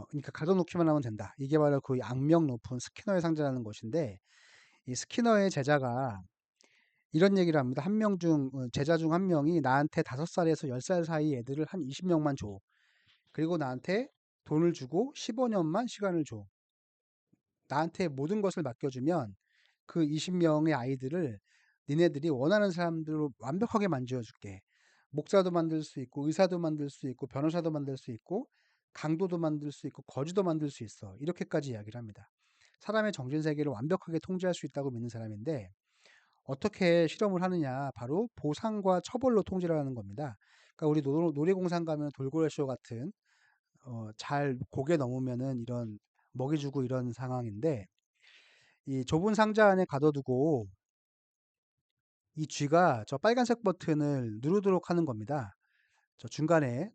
Speaker 1: 그러니까 가둬놓기만 하면 된다. 이게 바로 그 악명 높은 스키너의 상자라는 것인데 이 스키너의 제자가 이런 얘기를 합니다. 제자 중 한 명이 나한테 5살에서 10살 사이 애들을 한 20명만 줘. 그리고 나한테 돈을 주고 15년만 시간을 줘. 나한테 모든 것을 맡겨주면 그 20명의 아이들을 니네들이 원하는 사람들로 완벽하게 만들어줄게. 목사도 만들 수 있고 의사도 만들 수 있고 변호사도 만들 수 있고 강도도 만들 수 있고 거지도 만들 수 있어. 이렇게까지 이야기를 합니다. 사람의 정신세계를 완벽하게 통제할 수 있다고 믿는 사람인데 어떻게 실험을 하느냐? 바로 보상과 처벌로 통제를 하는 겁니다. 그러니까 우리 놀이공산 가면 돌고래쇼 같은 잘 고개 넘으면은 이런 먹이 주고 이런 상황인데 이 좁은 상자 안에 가둬두고 이 쥐가 저 빨간색 버튼을 누르도록 하는 겁니다. 저 중간에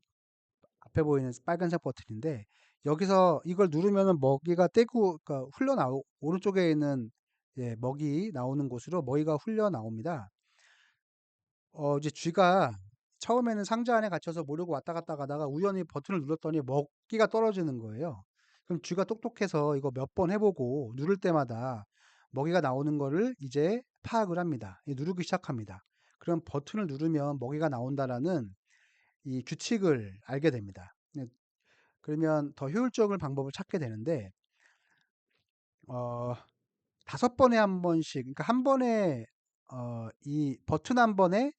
Speaker 1: 앞에 보이는 빨간색 버튼인데 여기서 이걸 누르면은 먹이가 떼고 그러니까 흘러나오 오른쪽에 있는 예, 먹이 나오는 곳으로 먹이가 흘러 나옵니다. 이제 쥐가 처음에는 상자 안에 갇혀서 모르고 왔다 갔다 가다가 우연히 버튼을 눌렀더니 먹기가 떨어지는 거예요. 그럼 쥐가 똑똑해서 이거 몇 번 해보고 누를 때마다 먹이가 나오는 거를 이제 파악을 합니다. 누르기 시작합니다. 그럼 버튼을 누르면 먹이가 나온다라는 이 규칙을 알게 됩니다. 그러면 더 효율적인 방법을 찾게 되는데, 어, 5번에 한 번씩, 그러니까 한 번에, 이 버튼 한 번에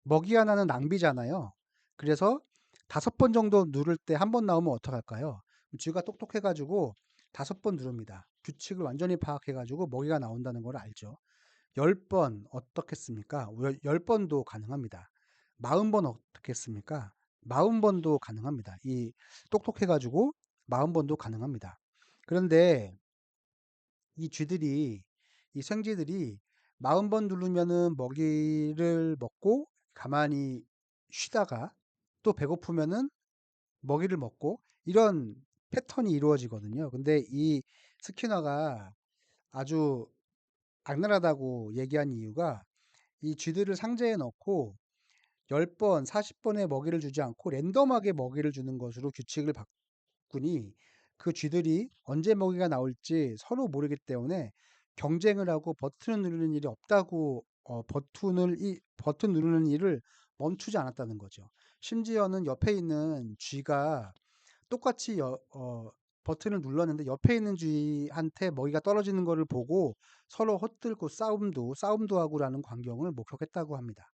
Speaker 1: 먹이 하나는 낭비잖아요. 그래서 5번 정도 누를 때 한 번 나오면 어떡할까요? 쥐가 똑똑해가지고 5번 누릅니다. 규칙을 완전히 파악해가지고 먹이가 나온다는 걸 알죠. 10번 어떻겠습니까? 10번도 가능합니다. 40번 어떻겠습니까? 40번도 가능합니다. 이 똑똑해가지고 40번도 가능합니다. 그런데 이 쥐들이, 이 생쥐들이 40번 누르면은 먹이를 먹고 가만히 쉬다가 또 배고프면은 먹이를 먹고 이런 패턴이 이루어지거든요. 근데 이 스키너가 아주 악랄하다고 얘기한 이유가 이 쥐들을 상자에 넣고 10번, 40번의 먹이를 주지 않고 랜덤하게 먹이를 주는 것으로 규칙을 바꾸니 그 쥐들이 언제 먹이가 나올지 서로 모르기 때문에 경쟁을 하고 버튼을 누르는 일이 없다고 버튼 누르는 일을 멈추지 않았다는 거죠. 심지어는 옆에 있는 쥐가 똑같이 버튼을 눌렀는데 옆에 있는 쥐한테 먹이가 떨어지는 것을 보고 서로 헛들고 싸움도 하고라는 광경을 목격했다고 합니다.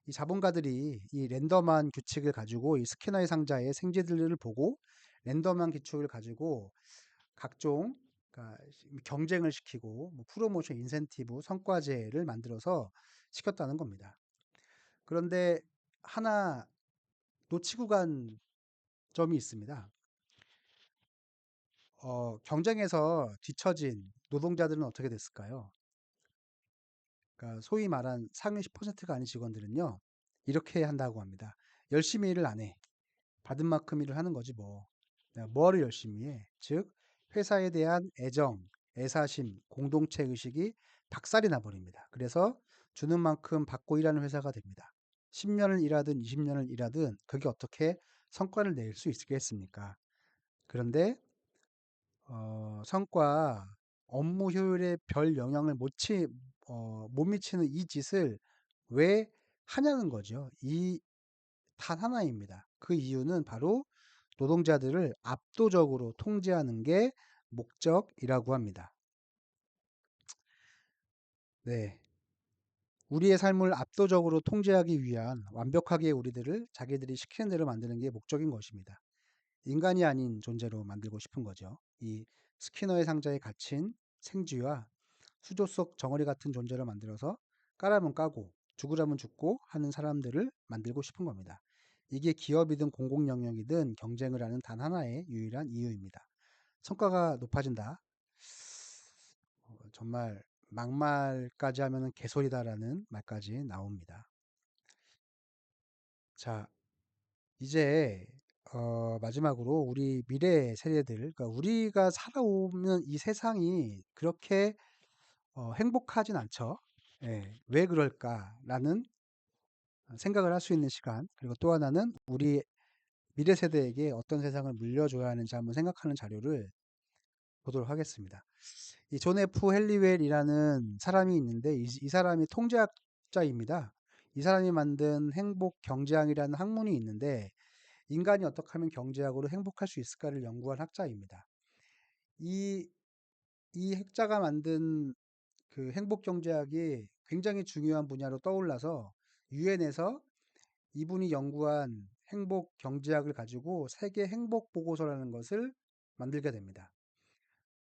Speaker 1: 이 자본가들이 이 랜덤한 규칙을 가지고 이 스캐너의 상자의 생쥐들을 보고 랜덤한 규칙을 가지고 각종 그러니까 경쟁을 시키고 뭐 프로모션, 인센티브, 성과제를 만들어서 시켰다는 겁니다. 그런데 하나 놓치고 간 점이 있습니다. 경쟁에서 뒤처진 노동자들은 어떻게 됐을까요? 그러니까 소위 말한 상위 10%가 아닌 직원들은요, 이렇게 한다고 합니다. 열심히 일을 안 해. 받은 만큼 일을 하는 거지 뭐. 내가 뭐를 열심히 해? 즉, 회사에 대한 애정, 애사심, 공동체 의식이 박살이 나버립니다. 그래서 주는 만큼 받고 일하는 회사가 됩니다. 10년을 일하든 20년을 일하든 그게 어떻게 성과를 낼 수 있겠습니까? 그런데 성과, 업무 효율에 별 영향을 못 미치는 이 짓을 왜 하냐는 거죠. 이 단 하나입니다. 그 이유는 바로 노동자들을 압도적으로 통제하는 게 목적이라고 합니다. 네. 우리의 삶을 압도적으로 통제하기 위한 완벽하게 우리들을 자기들이 시키는 대로 만드는 게 목적인 것입니다. 인간이 아닌 존재로 만들고 싶은 거죠. 이 스키너의 상자에 갇힌 생쥐와 수조 속 정어리 같은 존재로 만들어서 까라면 까고 죽으라면 죽고 하는 사람들을 만들고 싶은 겁니다. 이게 기업이든 공공 영역이든 경쟁을 하는 단 하나의 유일한 이유입니다. 성과가 높아진다. 정말 막말까지 하면 개소리다라는 말까지 나옵니다. 자, 이제 마지막으로 우리 미래 세대들, 그러니까 우리가 살아오면 이 세상이 그렇게 행복하진 않죠. 예, 왜 그럴까라는 생각을 할 수 있는 시간, 그리고 또 하나는 우리 미래 세대에게 어떤 세상을 물려줘야 하는지 한번 생각하는 자료를 보도록 하겠습니다. 이 존 F 헬리웰이라는 사람이 있는데 이 사람이 통제학자입니다. 이 사람이 만든 행복 경제학이라는 학문이 있는데 인간이 어떻게 하면 경제학으로 행복할 수 있을까를 연구한 학자입니다. 이, 이 학자가 만든 그 행복 경제학이 굉장히 중요한 분야로 떠올라서 유엔에서 이분이 연구한 행복 경제학을 가지고 세계 행복 보고서라는 것을 만들게 됩니다.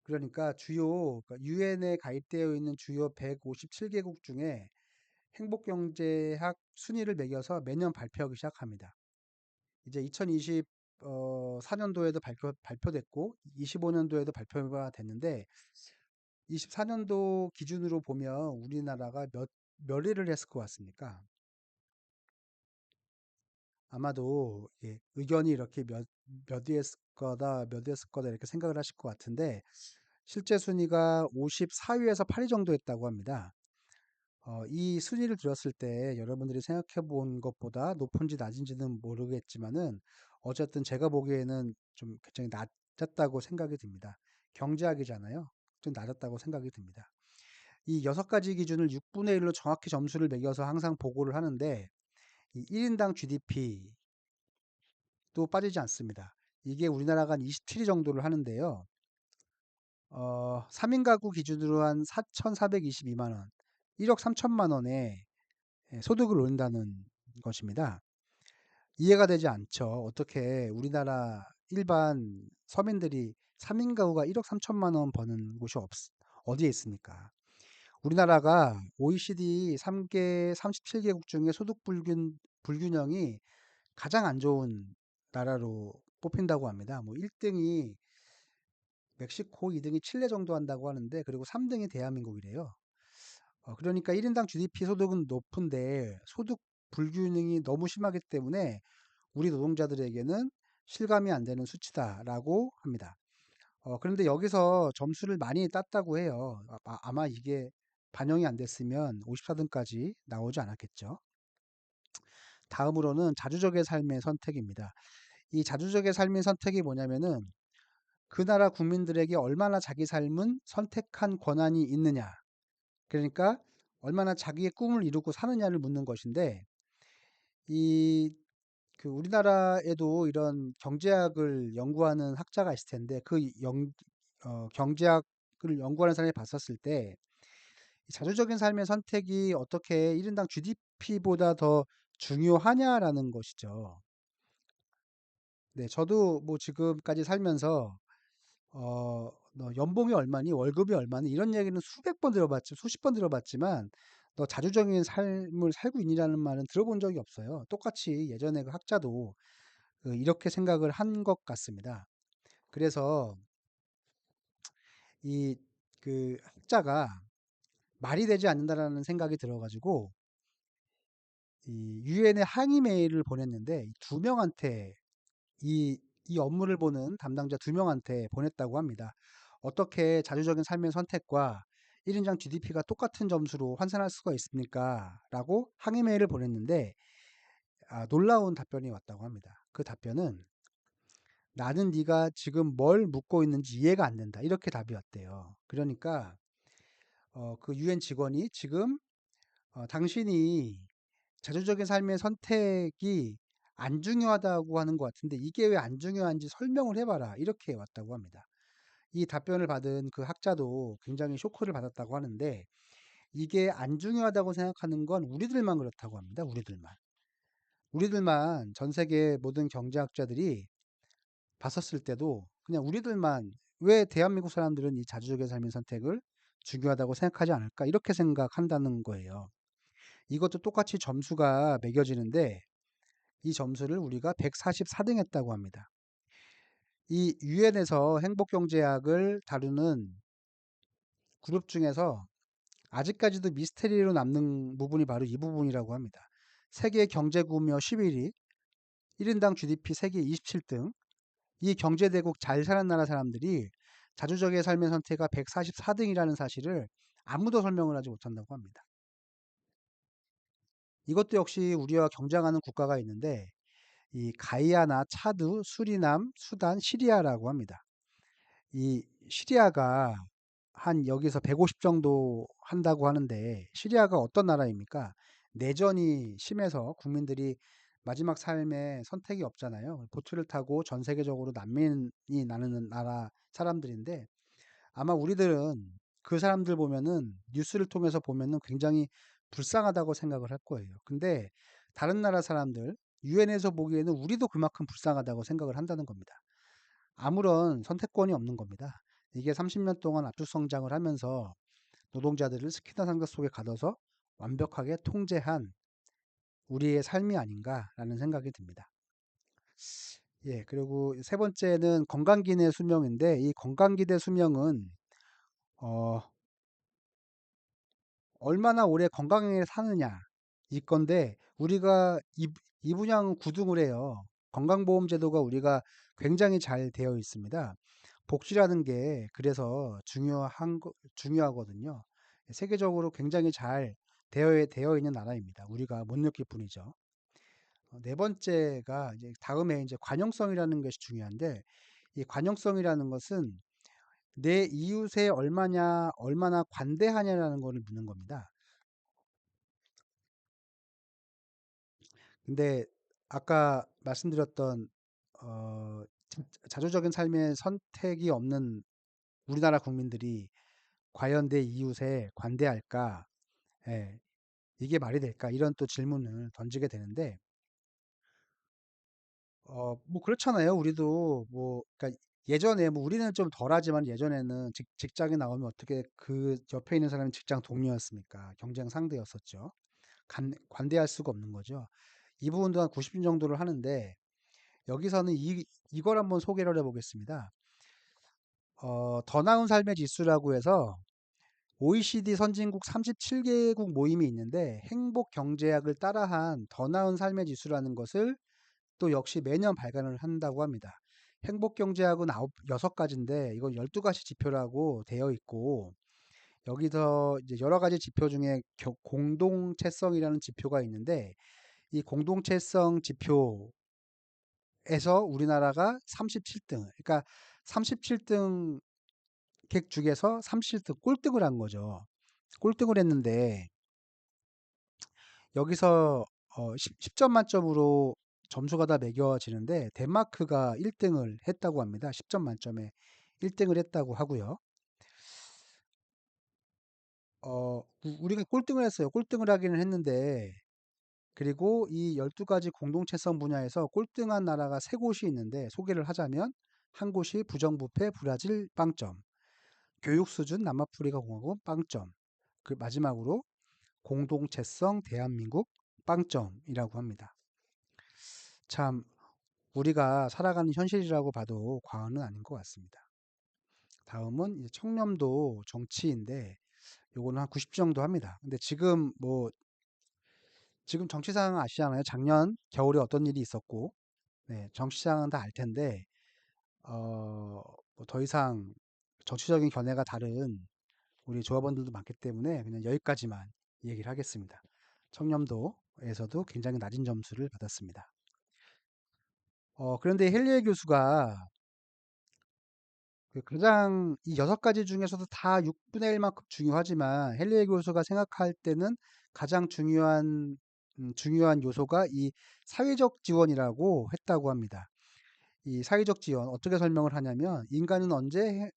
Speaker 1: 그러니까 주요 유엔에 가입되어 있는 주요 157개국 중에 행복 경제학 순위를 매겨서 매년 발표하기 시작합니다. 이제 2024년도에도 발표됐고 25년도에도 발표가 됐는데 24년도 기준으로 보면 우리나라가 몇 위를 했을 것 같습니까? 아마도 의견이 이렇게 몇 위였을 거다, 몇 위였을 거다 이렇게 생각을 하실 것 같은데 실제 순위가 54위에서 8위 정도 했다고 합니다. 이 순위를 들었을 때 여러분들이 생각해 본 것보다 높은지 낮은지는 모르겠지만은 어쨌든 제가 보기에는 좀 굉장히 낮았다고 생각이 듭니다. 경제학이잖아요. 좀 낮았다고 생각이 듭니다. 이 6가지 기준을 6분의 1로 정확히 점수를 매겨서 항상 보고를 하는데 이 1인당 GDP도 빠지지 않습니다. 이게 우리나라가 한 27위 정도를 하는데요. 3인 가구 기준으로 한 4,422만 원, 1억 3천만 원의 소득을 올린다는 것입니다. 이해가 되지 않죠. 어떻게 우리나라 일반 서민들이 3인 가구가 1억 3천만 원 버는 곳이 어디에 있습니까? 우리나라가 OECD 3개 37개국 중에 소득 불균형이 가장 안 좋은 나라로 뽑힌다고 합니다. 뭐 1등이 멕시코, 2등이 칠레 정도 한다고 하는데 그리고 3등이 대한민국이래요. 그러니까 1인당 GDP 소득은 높은데 소득 불균형이 너무 심하기 때문에 우리 노동자들에게는 실감이 안 되는 수치다라고 합니다. 그런데 여기서 점수를 많이 땄다고 해요. 아마 이게 반영이 안 됐으면 54등까지 나오지 않았겠죠. 다음으로는 자주적의 삶의 선택입니다. 이 자주적의 삶의 선택이 뭐냐면은 그 나라 국민들에게 얼마나 자기 삶은 선택한 권한이 있느냐. 그러니까 얼마나 자기의 꿈을 이루고 사느냐를 묻는 것인데 이 우리나라에도 이런 경제학을 연구하는 학자가 있을 텐데 경제학을 연구하는 사람이 봤었을 때 자주적인 삶의 선택이 어떻게 1인당 GDP보다 더 중요하냐라는 것이죠. 네, 저도 뭐 지금까지 살면서 너 연봉이 얼마니? 월급이 얼마니? 이런 얘기는 수백 번 들어봤지, 수십 번 들어봤지만, 너 자주적인 삶을 살고 있니라는 말은 들어본 적이 없어요. 똑같이 예전에 그 학자도 이렇게 생각을 한 것 같습니다. 그래서 이 학자가 말이 되지 않는다라는 생각이 들어가지고 이 유엔에 항의 메일을 보냈는데 두 명한테 이 업무를 보는 담당자 두 명한테 보냈다고 합니다. 어떻게 자주적인 삶의 선택과 1인당 GDP가 똑같은 점수로 환산할 수가 있습니까? 라고 항의 메일을 보냈는데 놀라운 답변이 왔다고 합니다. 그 답변은 나는 네가 지금 뭘 묻고 있는지 이해가 안 된다. 이렇게 답이 왔대요. 그러니까 그 유엔 직원이 지금 당신이 자주적인 삶의 선택이 안 중요하다고 하는 것 같은데 이게 왜 안 중요한지 설명을 해봐라 이렇게 왔다고 합니다. 이 답변을 받은 그 학자도 굉장히 쇼크를 받았다고 하는데 이게 안 중요하다고 생각하는 건 우리들만 그렇다고 합니다. 우리들만 전 세계 모든 경제학자들이 봤었을 때도 그냥 우리들만 왜 대한민국 사람들은 이 자주적인 삶의 선택을 중요하다고 생각하지 않을까 이렇게 생각한다는 거예요. 이것도 똑같이 점수가 매겨지는데 이 점수를 우리가 144등 했다고 합니다. 이 유엔에서 행복경제학을 다루는 그룹 중에서 아직까지도 미스테리로 남는 부분이 바로 이 부분이라고 합니다. 세계 경제 구며 11위, 1인당 GDP 세계 27등, 이 경제대국 잘 사는 나라 사람들이 자주적의 삶의 선택가 144등이라는 사실을 아무도 설명을 하지 못한다고 합니다. 이것도 역시 우리와 경쟁하는 국가가 있는데 이 가이아나 차드, 수리남, 수단, 시리아라고 합니다. 이 시리아가 한 여기서 150 정도 한다고 하는데 시리아가 어떤 나라입니까? 내전이 심해서 국민들이 마지막 삶에 선택이 없잖아요. 보트를 타고 전 세계적으로 난민이 나는 나라 사람들인데 아마 우리들은 그 사람들 보면은 뉴스를 통해서 보면은 굉장히 불쌍하다고 생각을 할 거예요. 근데 다른 나라 사람들 유엔에서 보기에는 우리도 그만큼 불쌍하다고 생각을 한다는 겁니다. 아무런 선택권이 없는 겁니다. 이게 30년 동안 압축 성장을 하면서 노동자들을 스키나 상자 속에 가둬서 완벽하게 통제한 우리의 삶이 아닌가라는 생각이 듭니다. 예, 그리고 세 번째는 건강기내 수명인데 이 건강기대 수명은 어, 얼마나 오래 건강하게 사느냐 이건데 우리가 이 분야는 구등을 해요. 건강보험제도가 우리가 굉장히 잘 되어 있습니다. 복지라는 게 그래서 중요하거든요. 세계적으로 굉장히 잘 되어 있는 나라입니다. 우리가 못 느낄 뿐이죠. 네 번째가 이제 다음에 이제 관용성이라는 것이 중요한데 이 관용성이라는 것은 내 이웃에 얼마나 관대하냐라는 것을 묻는 겁니다. 근데 아까 말씀드렸던 어, 자주적인 삶의 선택이 없는 우리나라 국민들이 과연 내 이웃에 관대할까? 예, 이게 말이 될까? 이런 또 질문을 던지게 되는데, 뭐 그렇잖아요. 우리도 뭐, 그러니까 예전에 뭐 우리는 좀 덜하지만 예전에는 직장에 나오면 어떻게 그 옆에 있는 사람이 직장 동료였습니까? 경쟁 상대였었죠. 관대할 수가 없는 거죠. 이 부분도 한 90분 정도를 하는데 여기서는 이걸 한번 소개를 해보겠습니다. 더 나은 삶의 지수라고 해서 OECD 선진국 37개국 모임이 있는데 행복 경제학을 따라한 더 나은 삶의 지수라는 것을 또 역시 매년 발간을 한다고 합니다. 행복 경제학은 6가지인데 이건 12가지 지표라고 되어 있고 여기서 이제 여러 가지 지표 중에 공동체성이라는 지표가 있는데 이 공동체성 지표에서 우리나라가 37등, 그러니까 37등 객 중에서 37등 꼴등을 한 거죠. 꼴등을 했는데 여기서 10점 만점으로 점수가 다 매겨지는데 덴마크가 1등을 했다고 합니다. 10점 만점에 1등을 했다고 하고요. 우리가 꼴등을 했어요. 꼴등을 하기는 했는데 그리고 이 12가지 공동체성 분야에서 꼴등한 나라가 3곳이 있는데 소개를 하자면 한 곳이 부정부패 브라질 빵점, 교육 수준 남아프리카 공화국 빵점, 그 마지막으로 공동체성 대한민국 빵점이라고 합니다. 참 우리가 살아가는 현실이라고 봐도 과언은 아닌 것 같습니다. 다음은 이제 청렴도 정치인데 요거는 한 90 정도 합니다. 근데 지금 정치 상황 아시잖아요. 작년 겨울에 어떤 일이 있었고, 네, 정치 상황은 다 알 텐데 뭐더 이상 정치적인 견해가 다른 우리 조합원들도 많기 때문에 그냥 여기까지만 얘기를 하겠습니다. 청렴도에서도 굉장히 낮은 점수를 받았습니다. 그런데 헬리에 교수가 그 가장 이 6가지 중에서도 다 6분의 1만큼 중요하지만 헬리에 교수가 생각할 때는 가장 중요한 중요한 요소가 이 사회적 지원이라고 했다고 합니다. 이 사회적 지원 어떻게 설명을 하냐면 인간은 언제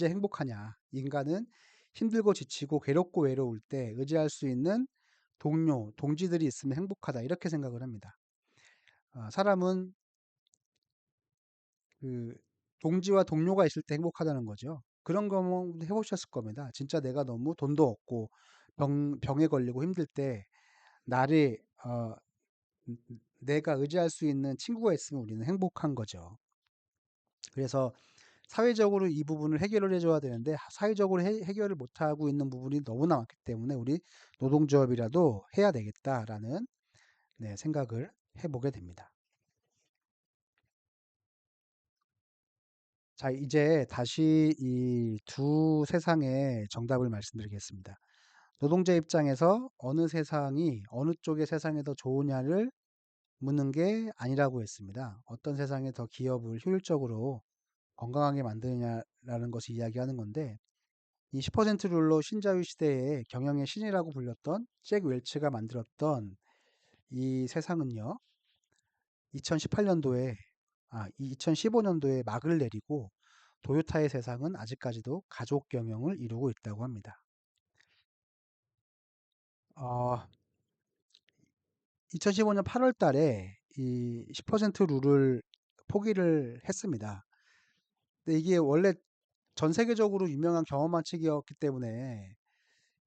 Speaker 1: 행복하냐. 인간은 힘들고 지치고 괴롭고 외로울 때 의지할 수 있는 동료, 동지들이 있으면 행복하다. 이렇게 생각을 합니다. 사람은 그 동지와 동료가 있을 때 행복하다는 거죠. 그런 거 해보셨을 겁니다. 진짜 내가 너무 돈도 없고 병에 걸리고 힘들 때 나를 내가 의지할 수 있는 친구가 있으면 우리는 행복한 거죠. 그래서 사회적으로 이 부분을 해결을 해줘야 되는데 사회적으로 해결을 못하고 있는 부분이 너무나 많기 때문에 우리 노동조합이라도 해야 되겠다라는 생각을 해보게 됩니다. 자, 이제 다시 이 두 세상의 정답을 말씀드리겠습니다. 노동자 입장에서 어느 세상이 어느 쪽의 세상이 더 좋으냐를 묻는 게 아니라고 했습니다. 어떤 세상에 더 기업을 효율적으로 건강하게 만드느냐라는 것을 이야기하는 건데 이 10% 룰로 신자유 시대의 경영의 신이라고 불렸던 잭 웰치가 만들었던 이 세상은요. 2018년도에 2015년도에 막을 내리고 도요타의 세상은 아직까지도 가족 경영을 이루고 있다고 합니다. 2015년 8월 달에 이 10% 룰을 포기를 했습니다. 근데 이게 원래 전 세계적으로 유명한 경험 원칙이었기 때문에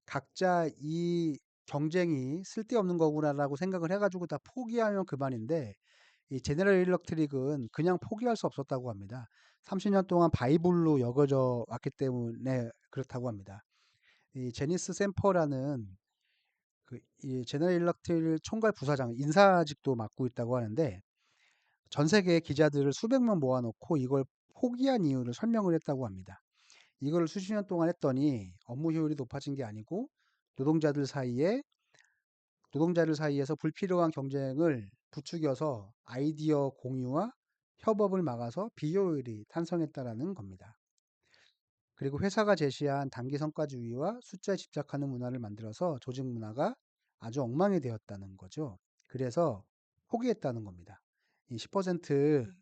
Speaker 1: 각자 이 경쟁이 쓸데없는 거구나라고 생각을 해가지고 다 포기하면 그만인데 이 제너럴 일렉트릭은 그냥 포기할 수 없었다고 합니다. 30년 동안 바이블로 여겨져 왔기 때문에 그렇다고 합니다. 이 제니스 샘퍼라는 이 제너럴 일렉트릭 총괄 부사장 인사직도 맡고 있다고 하는데 전 세계 기자들을 수백 명 모아놓고 이걸 포기한 이유를 설명을 했다고 합니다. 이걸 수십 년 동안 했더니 업무 효율이 높아진 게 아니고 노동자들 사이에서 불필요한 경쟁을 부추겨서 아이디어 공유와 협업을 막아서 비효율이 탄생했다라는 겁니다. 그리고 회사가 제시한 단기 성과주의와 숫자에 집착하는 문화를 만들어서 조직 문화가 아주 엉망이 되었다는 거죠. 그래서 포기했다는 겁니다. 이 10%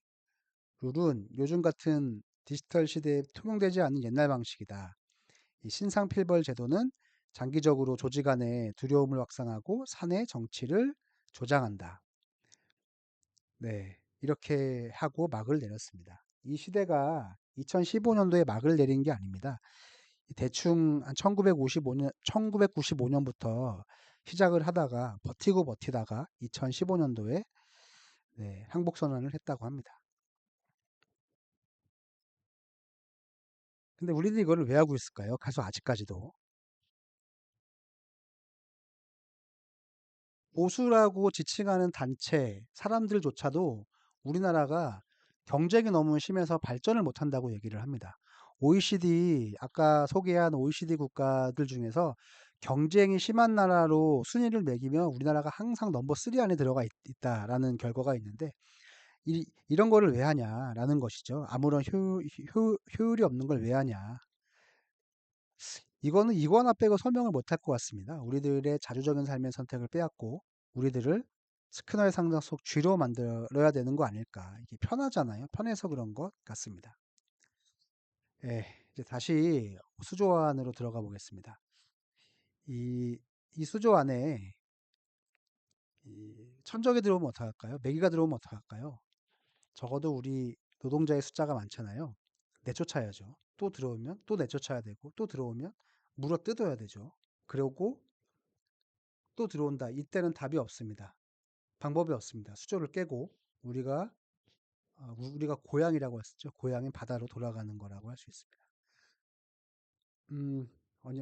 Speaker 1: 룰은 요즘 같은 디지털 시대에 통용되지 않는 옛날 방식이다. 이 신상필벌 제도는 장기적으로 조직 안에 두려움을 확산하고 사내 정치를 조장한다. 네, 이렇게 하고 막을 내렸습니다. 이 시대가 2015년도에 막을 내린 게 아닙니다. 대충 한 1995년부터 시작을 하다가 버티다가 2015년도에 항복 선언을 했다고 합니다. 근데 우리는 이거를 왜 하고 있을까요? 가서 아직까지도. 보수라고 지칭하는 단체, 사람들조차도 우리나라가 경쟁이 너무 심해서 발전을 못한다고 얘기를 합니다. 아까 소개한 OECD 국가들 중에서 경쟁이 심한 나라로 순위를 매기면 우리나라가 항상 넘버 3 안에 들어가 있다라는 결과가 있는데 이런 거를 왜 하냐라는 것이죠. 아무런 효율이 없는 걸 왜 하냐. 이거 하나 빼고 설명을 못할 것 같습니다. 우리들의 자주적인 삶의 선택을 빼앗고 우리들을 스크너의 상상 속 쥐로 만들어야 되는 거 아닐까. 이게 편하잖아요. 편해서 그런 것 같습니다. 이제 다시 수조 안으로 들어가 보겠습니다. 이 수조 안에 천적이 들어오면 어떡할까요? 메기가 들어오면 어떡할까요? 적어도 우리 노동자의 숫자가 많잖아요. 내쫓아야죠. 또 들어오면 또 내쫓아야 되고 또 들어오면 물어 뜯어야 되죠. 그리고 또 들어온다. 이때는 답이 없습니다. 방법이 없습니다. 수조를 깨고 우리가 고향이라고 했었죠. 고향인 바다로 돌아가는 거라고 할 수 있습니다.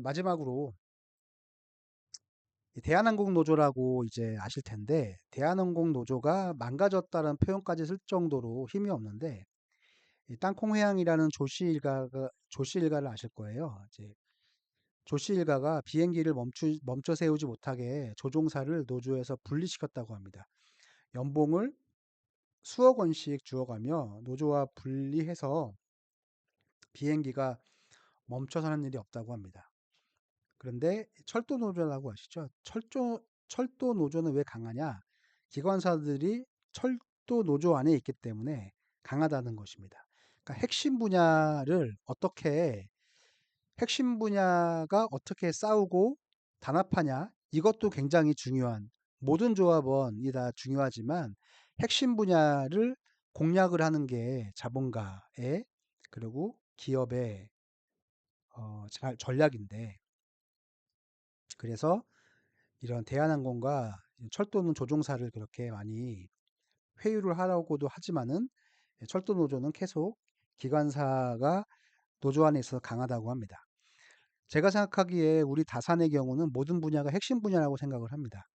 Speaker 1: 마지막으로 대한항공 노조라고 이제 아실 텐데 대한항공 노조가 망가졌다는 표현까지 쓸 정도로 힘이 없는데 이 땅콩회항이라는 조씨 일가를 아실 거예요. 이제 조씨 일가가 비행기를 멈춰 세우지 못하게 조종사를 노조에서 분리시켰다고 합니다. 연봉을 수억 원씩 주어가며 노조와 분리해서 비행기가 멈춰 서는 일이 없다고 합니다. 그런데 철도 노조라고 아시죠? 철도 노조는 왜 강하냐? 기관사들이 철도 노조 안에 있기 때문에 강하다는 것입니다. 그러니까 핵심 분야가 어떻게 싸우고 단합하냐? 이것도 굉장히 중요한, 모든 조합원이 다 중요하지만 핵심 분야를 공략을 하는 게 자본가의, 그리고 기업의 전략인데, 그래서 이런 대한항공과 철도는 조종사를 그렇게 많이 회유를 하라고도 하지만은 철도 노조는 계속 기관사가 노조 안에 있어서 강하다고 합니다. 제가 생각하기에 우리 다산의 경우는 모든 분야가 핵심 분야라고 생각을 합니다.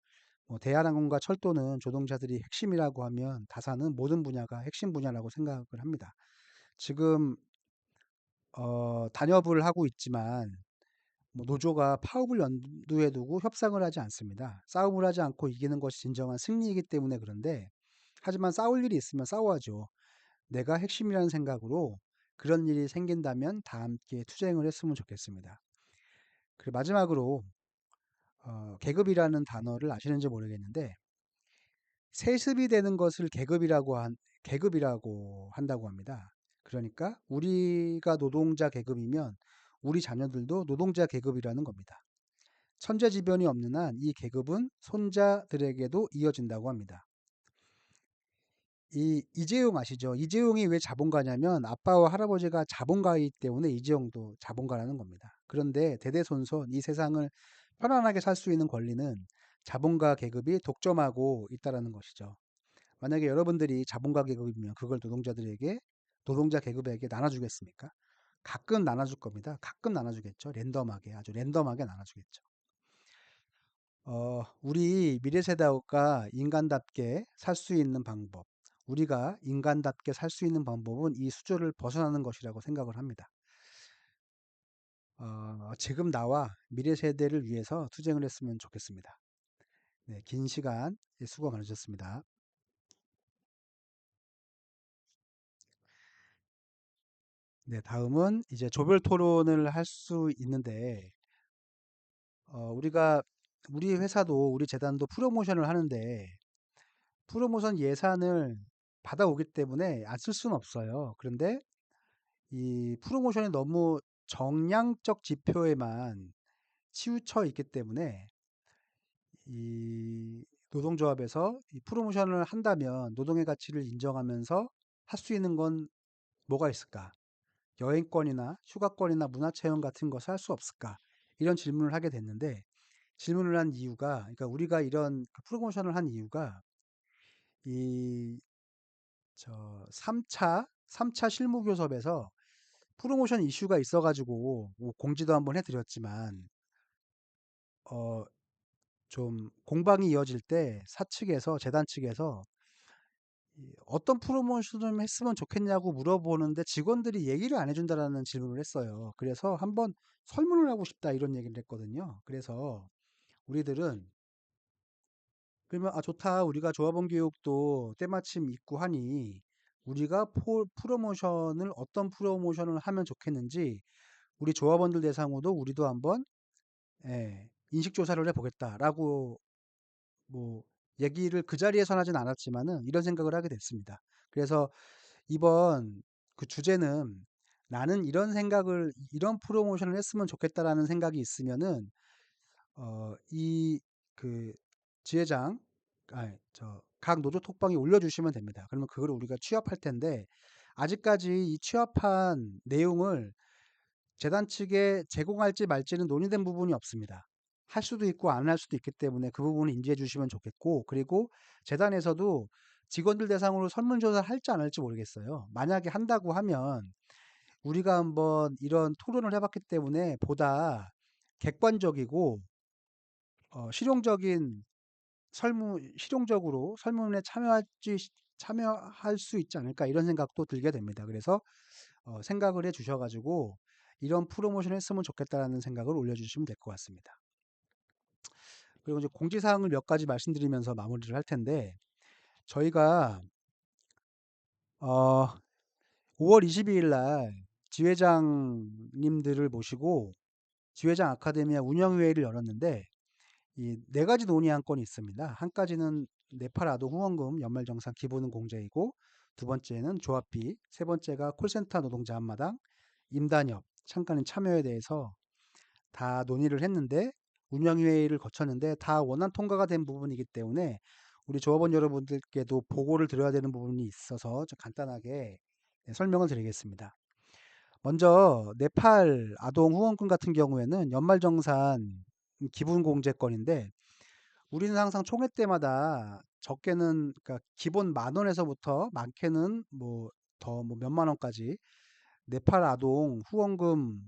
Speaker 1: 대한항공과 철도는 조종사들이 핵심이라고 하면 다산은 모든 분야가 핵심 분야라고 생각을 합니다. 지금 단협을 하고 있지만 노조가 파업을 염두에 두고 협상을 하지 않습니다. 싸움을 하지 않고 이기는 것이 진정한 승리이기 때문에 그런데, 하지만 싸울 일이 있으면 싸워야죠. 내가 핵심이라는 생각으로 그런 일이 생긴다면 다 함께 투쟁을 했으면 좋겠습니다. 그리고 마지막으로 계급이라는 단어를 아시는지 모르겠는데, 세습이 되는 것을 계급이라고 한다고 합니다. 그러니까 우리가 노동자 계급이면 우리 자녀들도 노동자 계급이라는 겁니다. 천재지변이 없는 한 이 계급은 손자들에게도 이어진다고 합니다. 이재용 아시죠? 이재용이 왜 자본가냐면 아빠와 할아버지가 자본가이기 때문에 이재용도 자본가라는 겁니다. 그런데 대대손손 이 세상을 편안하게 살 수 있는 권리는 자본가 계급이 독점하고 있다는 것이죠. 만약에 여러분들이 자본가 계급이면 그걸 노동자 계급에게 나눠주겠습니까? 가끔 나눠줄 겁니다. 가끔 나눠주겠죠. 아주 랜덤하게 나눠주겠죠. 우리 미래세대가 인간답게 살 수 있는 방법, 우리가 인간답게 살 수 있는 방법은 이 수조를 벗어나는 것이라고 생각을 합니다. 지금 나와 미래세대를 위해서 투쟁을 했으면 좋겠습니다. 네, 긴 시간 수고 많으셨습니다. 네, 다음은 이제 조별 토론을 할 수 있는데, 우리 회사도, 우리 재단도 프로모션을 하는데, 프로모션 예산을 받아오기 때문에 안 쓸 수는 없어요. 그런데 이 프로모션이 너무 정량적 지표에만 치우쳐 있기 때문에 이 노동조합에서 이 프로모션을 한다면 노동의 가치를 인정하면서 할 수 있는 건 뭐가 있을까? 여행권이나 휴가권이나 문화체험 같은 것을 할 수 없을까? 이런 질문을 하게 됐는데, 질문을 한 이유가, 그러니까 우리가 이런 프로모션을 한 이유가 이 3차 실무교섭에서 프로모션 이슈가 있어가지고 공지도 한번 해드렸지만 좀 공방이 이어질 때 재단 측에서 어떤 프로모션을 했으면 좋겠냐고 물어보는데 직원들이 얘기를 안 해준다라는 질문을 했어요. 그래서 한번 설문을 하고 싶다 이런 얘기를 했거든요. 그래서 우리들은 그러면 좋다. 우리가 조합원 교육도 때마침 있고 하니 우리가 프로모션을 어떤 프로모션을 하면 좋겠는지 우리 조합원들 대상으로 우리도 한번 인식 조사를 해보겠다라고 뭐 얘기를 그 자리에서 하진 않았지만은 이런 생각을 하게 됐습니다. 그래서 이번 그 주제는 나는 이런 프로모션을 했으면 좋겠다라는 생각이 있으면은 이 그 지회장 각 노조 톡방에 올려주시면 됩니다. 그러면 그걸 우리가 취합할 텐데 아직까지 이 취합한 내용을 재단 측에 제공할지 말지는 논의된 부분이 없습니다. 할 수도 있고 안 할 수도 있기 때문에 그 부분을 인지해 주시면 좋겠고, 그리고 재단에서도 직원들 대상으로 설문조사를 할지 안 할지 모르겠어요. 만약에 한다고 하면 우리가 한번 이런 토론을 해봤기 때문에 보다 객관적이고 실용적으로 설문에 참여할 수 있지 않을까 이런 생각도 들게 됩니다. 그래서 생각을 해 주셔가지고 이런 프로모션을 했으면 좋겠다라는 생각을 올려주시면 될 것 같습니다. 그리고 이제 공지사항을 몇 가지 말씀드리면서 마무리를 할 텐데, 저희가 5월 22일 날 지회장님들을 모시고 지회장 아카데미아 운영회의를 열었는데 이 네 가지 논의 안건이 있습니다. 한 가지는 네팔 아동 후원금 연말정산 기본 공제이고, 두 번째는 조합비, 세 번째가 콜센터 노동자 한마당, 임단협, 참가인 참여에 대해서 다 논의를 했는데, 운영회의를 거쳤는데 다 원안 통과가 된 부분이기 때문에 우리 조합원 여러분들께도 보고를 드려야 되는 부분이 있어서 좀 간단하게 설명을 드리겠습니다. 먼저 네팔 아동 후원금 같은 경우에는 연말정산 기본공제권인데, 우리는 항상 총회 때마다 적게는 그러니까 기본 10,000원에서부터 많게는 뭐 더 뭐 몇만 원까지 네팔 아동 후원금을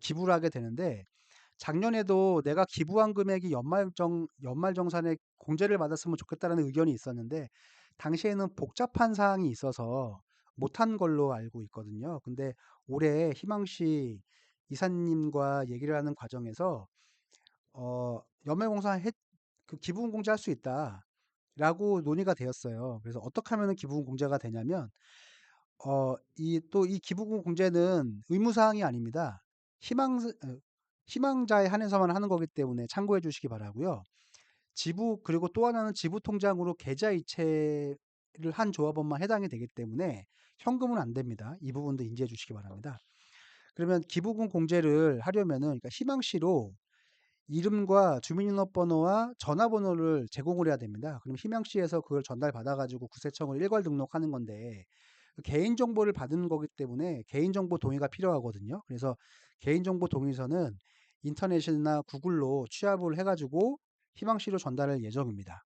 Speaker 1: 기부를 하게 되는데, 작년에도 내가 기부한 금액이 연말정산에 공제를 받았으면 좋겠다는 의견이 있었는데, 당시에는 복잡한 사항이 있어서 못한 걸로 알고 있거든요. 근데 올해 희망시 이사님과 얘기를 하는 과정에서 연말공산 그 기부금 공제할 수 있다라고 논의가 되었어요. 그래서 어떻게 하면 기부금 공제가 되냐면, 이 기부금 공제는 의무사항이 아닙니다. 희망자에 한해서만 하는 거기 때문에 참고해 주시기 바라고요. 그리고 또 하나는 지부 통장으로 계좌 이체를 한 조합원만 해당이 되기 때문에 현금은 안 됩니다. 이 부분도 인지해 주시기 바랍니다. 그러면 기부금 공제를 하려면은, 그러니까 희망시로 이름과 주민등록번호와 전화번호를 제공을 해야 됩니다. 그럼 희망시에서 그걸 전달받아가지고 구세청을 일괄 등록하는 건데, 그 개인정보를 받는 거기 때문에 개인정보 동의가 필요하거든요. 그래서 개인정보 동의서는 인터넷이나 구글로 취합을 해가지고 희망시로 전달할 예정입니다.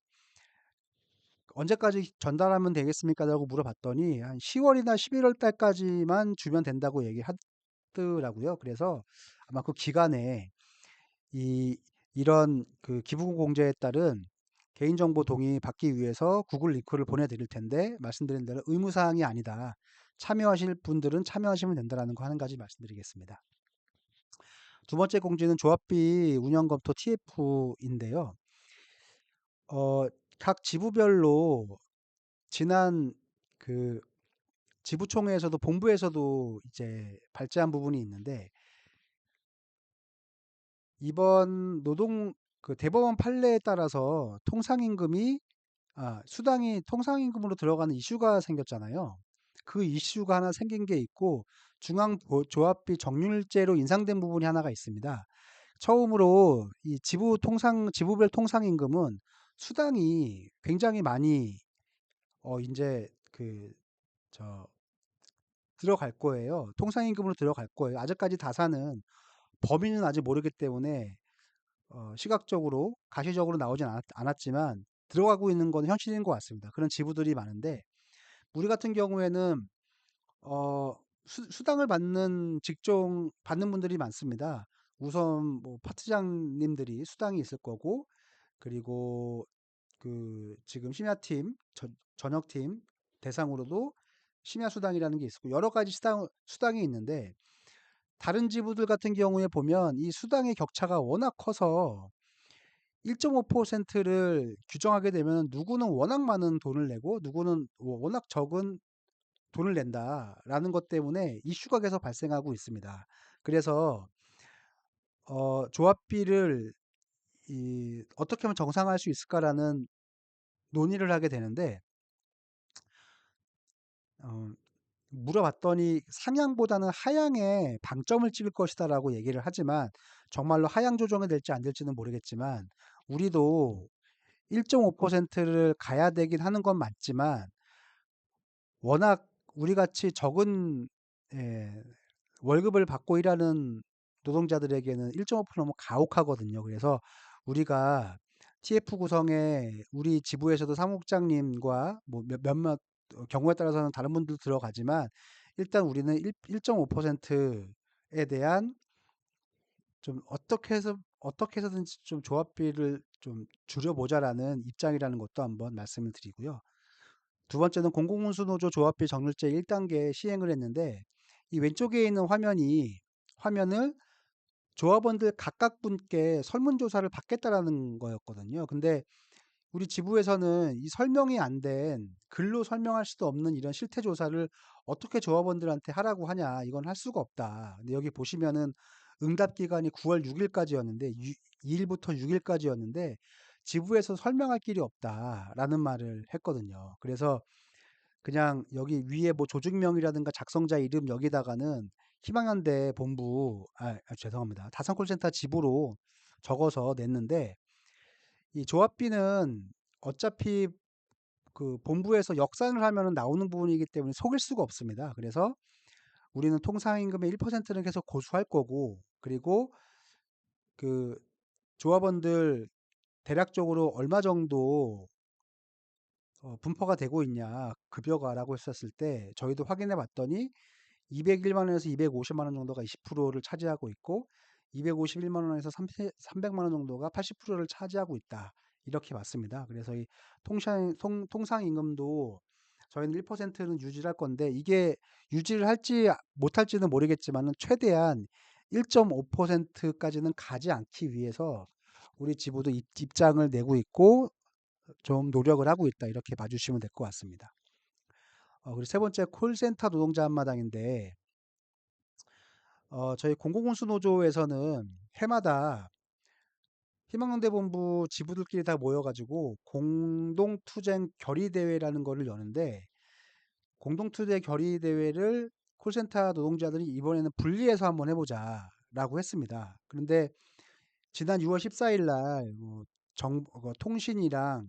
Speaker 1: 언제까지 전달하면 되겠습니까? 라고 물어봤더니 한 10월이나 11월 달까지만 주면 된다고 얘기하더라고요. 그래서 아마 그 기간에 이런 그 기부금 공제에 따른 개인정보 동의 받기 위해서 구글 링크를 보내드릴 텐데, 말씀드린 대로 의무사항이 아니다. 참여하실 분들은 참여하시면 된다는 거 한 가지 말씀드리겠습니다. 두 번째 공지는 조합비 운영검토 TF인데요. 각 지부별로 지난 그 지부총회에서도 본부에서도 이제 발제한 부분이 있는데, 이번 대법원 판례에 따라서 수당이 통상임금으로 들어가는 이슈가 생겼잖아요. 그 이슈가 하나 생긴 게 있고, 중앙조합비 정률제로 인상된 부분이 하나가 있습니다. 처음으로 이 지부별 통상임금은 수당이 굉장히 많이 이제 들어갈 거예요. 통상임금으로 들어갈 거예요. 아직까지 다사는 범위는 아직 모르기 때문에 시각적으로 가시적으로 나오진 않았지만 들어가고 있는 건 현실인 것 같습니다. 그런 지부들이 많은데, 우리 같은 경우에는 수당을 받는 직종 받는 분들이 많습니다. 우선 뭐 파트장님들이 수당이 있을 거고, 그리고 지금 심야팀 저녁팀 대상으로도 심야 수당이라는 게 있고, 여러 가지 수당이 있는데, 다른 지부들 같은 경우에 보면 이 수당의 격차가 워낙 커서 1.5%를 규정하게 되면 누구는 워낙 많은 돈을 내고 누구는 워낙 적은 돈을 낸다라는 것 때문에 이슈가 계속 발생하고 있습니다. 그래서 조합비를 어떻게 하면 정상화할 수 있을까라는 논의를 하게 되는데, 물어봤더니 상향보다는 하향에 방점을 찍을 것이다라고 얘기를 하지만, 정말로 하향 조정이 될지 안 될지는 모르겠지만, 우리도 1.5%를 가야 되긴 하는 건 맞지만, 워낙 우리같이 적은 월급을 받고 일하는 노동자들에게는 1.5% 너무 가혹하거든요. 그래서 우리가 TF 구성에 우리 지부에서도 사무국장님과 뭐 몇몇 경우에 따라서는 다른 분들 들어가지만, 일단 우리는 1.5%에 대한 좀 어떻게 해서든지 좀 조합비를 좀 줄여보자라는 입장이라는 것도 한번 말씀을 드리고요. 두 번째는 공공운수노조 조합비 정률제 1단계 시행을 했는데, 이 왼쪽에 있는 화면을 조합원들 각각 분께 설문조사를 받겠다라는 거였거든요. 근데 우리 지부에서는 이 설명이 안 된, 글로 설명할 수도 없는 이런 실태조사를 어떻게 조합원들한테 하라고 하냐, 이건 할 수가 없다. 근데 여기 보시면은 응답 기간이 9월 6일까지였는데 2일부터 6일까지였는데 지부에서 설명할 길이 없다라는 말을 했거든요. 그래서 그냥 여기 위에 뭐 조직명이라든가 작성자 이름 여기다가는 희망현대 본부 죄송합니다. 다산콜센터 지부로 적어서 냈는데 이 조합비는 어차피 그 본부에서 역산을 하면은 나오는 부분이기 때문에 속일 수가 없습니다. 그래서 우리는 통상임금의 1%는 계속 고수할 거고 그리고 그 조합원들 대략적으로 얼마 정도 분포가 되고 있냐 급여가라고 했었을 때 저희도 확인해 봤더니 201만 원에서 250만 원 정도가 20%를 차지하고 있고 251만 원에서 300만 원 정도가 80%를 차지하고 있다. 이렇게 봤습니다. 그래서 이 통상임금도 저희는 1%는 유지를 할 건데 이게 유지를 할지 못할지는 모르겠지만 최대한 1.5%까지는 가지 않기 위해서 우리 지부도 입장을 내고 있고 좀 노력을 하고 있다. 이렇게 봐주시면 될 것 같습니다. 그리고 세 번째 콜센터 노동자 한마당인데 저희 공공운수 노조에서는 해마다 희망연대본부 지부들끼리 다 모여가지고 공동투쟁 결의대회라는 거를 여는데 공동투쟁 결의대회를 콜센터 노동자들이 이번에는 분리해서 한번 해보자라고 했습니다. 그런데 지난 6월 14일 날 통신이랑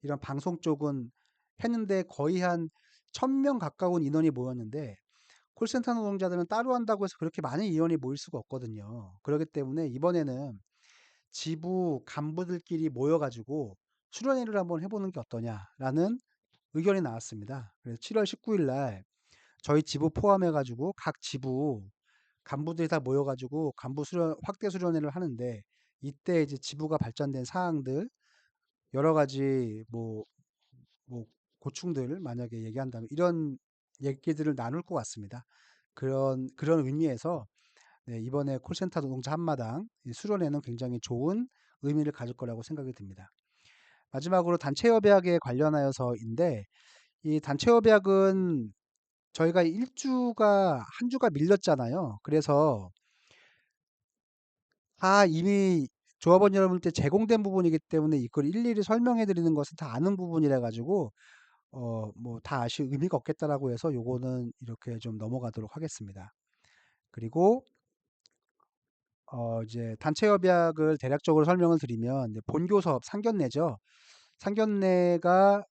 Speaker 1: 이런 방송 쪽은 했는데 거의 한 1000명 가까운 인원이 모였는데 콜센터 노동자들은 따로 한다고 해서 그렇게 많은 인원이 모일 수가 없거든요. 그렇기 때문에 이번에는 지부 간부들끼리 모여가지고 수련회를 한번 해보는 게 어떠냐라는 의견이 나왔습니다. 그래서 7월 19일 날 저희 지부 포함해가지고 각 지부 간부들이 다 모여가지고 간부 수련 확대 수련회를 하는데 이때 이제 지부가 발전된 사항들 여러 가지 뭐 고충들 만약에 얘기한다면 이런 얘기들을 나눌 것 같습니다. 그런 의미에서 네, 이번에 콜센터 노동자 한마당 이 수련회는 굉장히 좋은 의미를 가질 거라고 생각이 듭니다. 마지막으로 단체협약에 관련하여서인데 이 단체협약은 저희가 한 주가 밀렸잖아요. 그래서 이미 조합원 여러분께 제공된 부분이기 때문에 이걸 일일이 설명해 드리는 것은 다 아는 부분이라 가지고 뭐 다 아실 의미가 없겠다라고 해서 요거는 이렇게 좀 넘어가도록 하겠습니다. 그리고 이제 단체협약을 대략적으로 설명을 드리면 이제 본교섭 상견례죠. 상견례가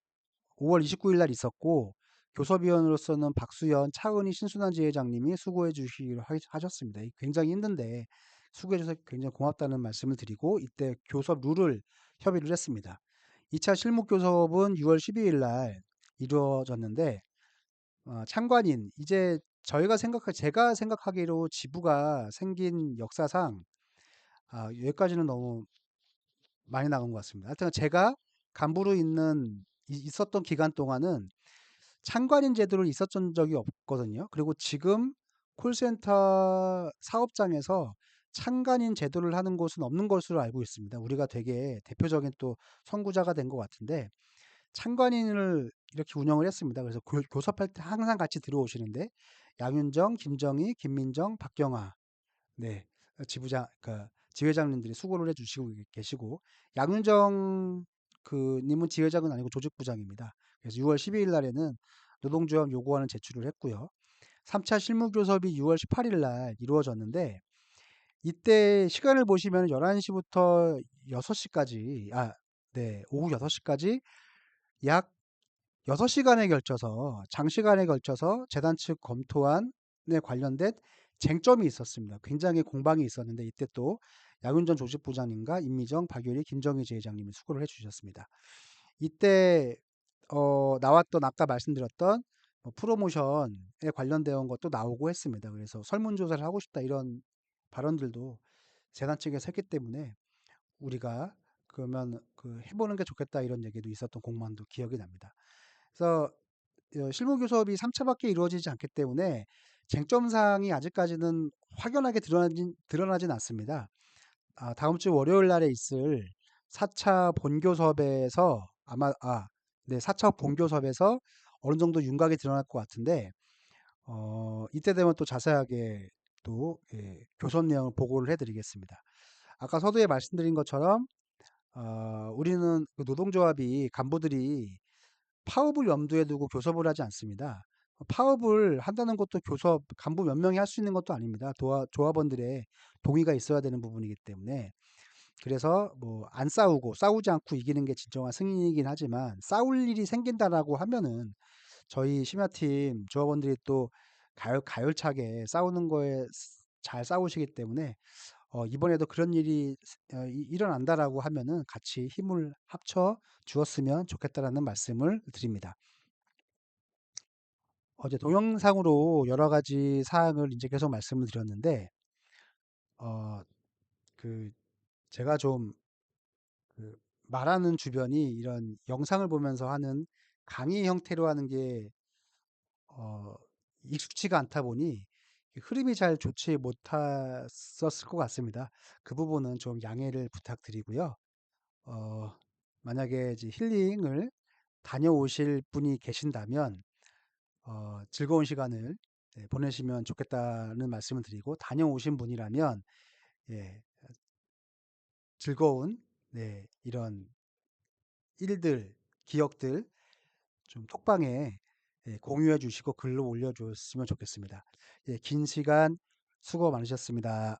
Speaker 1: 5월 29일 날 있었고 교섭위원으로서는 박수현, 차은희, 신순환 지회장님이 수고해 주시기로 하셨습니다. 굉장히 힘든데 수고해 주셔서 굉장히 고맙다는 말씀을 드리고 이때 교섭 룰을 협의를 했습니다. 2차 실무 교섭은 6월 12일 날 이루어졌는데 참관인 이제 제가 생각하기로 지부가 생긴 역사상 여기까지는 너무 많이 나간 것 같습니다. 하여튼 제가 간부로 있었던 기간 동안은 참관인 제도를 있었던 적이 없거든요. 그리고 지금 콜센터 사업장에서 참관인 제도를 하는 곳은 없는 것으로 알고 있습니다. 우리가 되게 대표적인 또 선구자가 된 것 같은데 참관인을 이렇게 운영을 했습니다. 그래서 교섭할 때 항상 같이 들어오시는데 양윤정, 김정희, 김민정, 박경아 네 지회장님들이 수고를 해주시고 계시고 양윤정 님은 지회장은 아니고 조직부장입니다. 그래서 6월 12일 날에는 노동조합 요구안을 제출을 했고요. 3차 실무교섭이 6월 18일 날 이루어졌는데 이때 시간을 보시면 11시부터 6시까지 오후 6시까지 약 6시간에 걸쳐서 장시간에 걸쳐서 재단 측 검토안에 관련된 쟁점이 있었습니다. 굉장히 공방이 있었는데 이때 또 양윤전 조직부장님과 임미정, 박유리, 김정희 지회장님이 수고를 해주셨습니다. 이때 나왔던 아까 말씀드렸던 프로모션에 관련된 것도 나오고 했습니다. 그래서 설문조사를 하고 싶다 이런 발언들도 재단 측에서 했기 때문에 우리가 그러면 해보는 게 좋겠다 이런 얘기도 있었던 공방도 기억이 납니다. 그래서 실무교섭이 3차밖에 이루어지지 않기 때문에 쟁점사항이 아직까지는 확연하게 드러나진 않습니다. 다음 주 월요일 날에 있을 4차 본교섭에서 4차 본교섭에서 어느 정도 윤곽이 드러날 것 같은데 이때 되면 또 자세하게 또 교섭 내용을 보고를 해드리겠습니다. 아까 서두에 말씀드린 것처럼 우리는 그 노동조합이 간부들이 파업을 염두에 두고 교섭을 하지 않습니다. 파업을 한다는 것도 교섭 간부 몇 명이 할 수 있는 것도 아닙니다. 조합원들의 동의가 있어야 되는 부분이기 때문에 그래서 뭐 안 싸우고 싸우지 않고 이기는 게 진정한 승리이긴 하지만 싸울 일이 생긴다라고 하면은 저희 심야팀 조합원들이 또 가열차게 싸우는 거에 잘 싸우시기 때문에 이번에도 그런 일이 일어난다라고 하면은 같이 힘을 합쳐 주었으면 좋겠다라는 말씀을 드립니다. 어제 동영상으로 여러 가지 사항을 이제 계속 말씀을 드렸는데, 그 제가 좀 그 말하는 주변이 이런 영상을 보면서 하는 강의 형태로 하는 게 어, 익숙치가 않다 보니 흐름이 잘 좋지 못했었을 것 같습니다. 그 부분은 좀 양해를 부탁드리고요. 어, 만약에 이제 힐링을 다녀오실 분이 계신다면 즐거운 시간을 보내시면 좋겠다는 말씀을 드리고 다녀오신 분이라면 예, 즐거운 이런 일들, 기억들 좀 톡방에 공유해 주시고 글로 올려주셨으면 좋겠습니다. 긴 시간 수고 많으셨습니다.